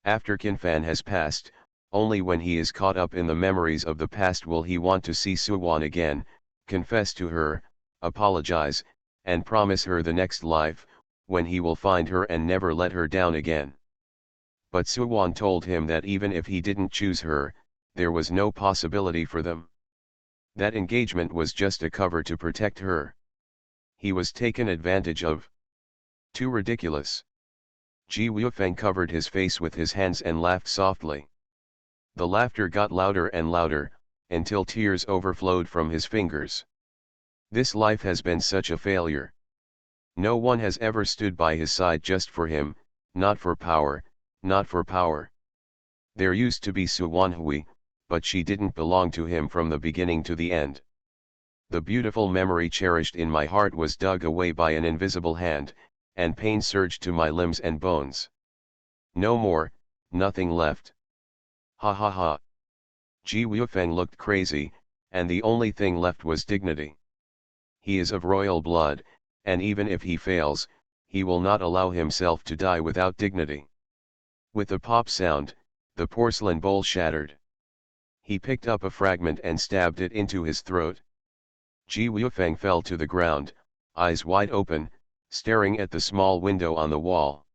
After Qinfan has passed, only when he is caught up in the memories of the past will he want to see Suwon again, confess to her, apologize, and promise her the next life, when he will find her and never let her down again. But Suwon told him that even if he didn't choose her, there was no possibility for them. That engagement was just a cover to protect her. He was taken advantage of. Too ridiculous. Ji Wuifeng covered his face with his hands and laughed softly. The laughter got louder and louder, until tears overflowed from his fingers. This life has been such a failure. No one has ever stood by his side just for him, not for power, not for power. There used to be Suwon Hui, but she didn't belong to him from the beginning to the end. The beautiful memory cherished in my heart was dug away by an invisible hand, and pain surged to my limbs and bones. No more, nothing left. Ha ha ha. Ji Wuifeng looked crazy, and the only thing left was dignity. He is of royal blood, and even if he fails, he will not allow himself to die without dignity. With a pop sound, the porcelain bowl shattered. He picked up a fragment and stabbed it into his throat. Ji Wuifeng fell to the ground, eyes wide open, staring at the small window on the wall.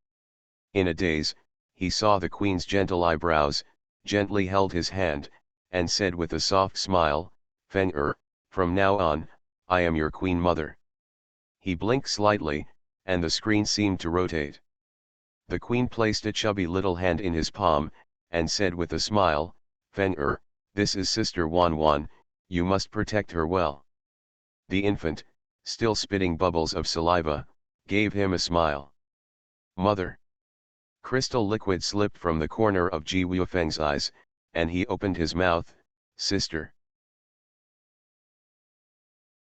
In a daze, he saw the queen's gentle eyebrows, gently held his hand, and said with a soft smile, "Feng from now on, I am your queen mother." He blinked slightly, and the screen seemed to rotate. The queen placed a chubby little hand in his palm, and said with a smile, "Feng this is Sister Wan Wan, you must protect her well." The infant, still spitting bubbles of saliva, gave him a smile. "Mother." Crystal liquid slipped from the corner of Ji Wuifeng's eyes, and he opened his mouth, "Sister."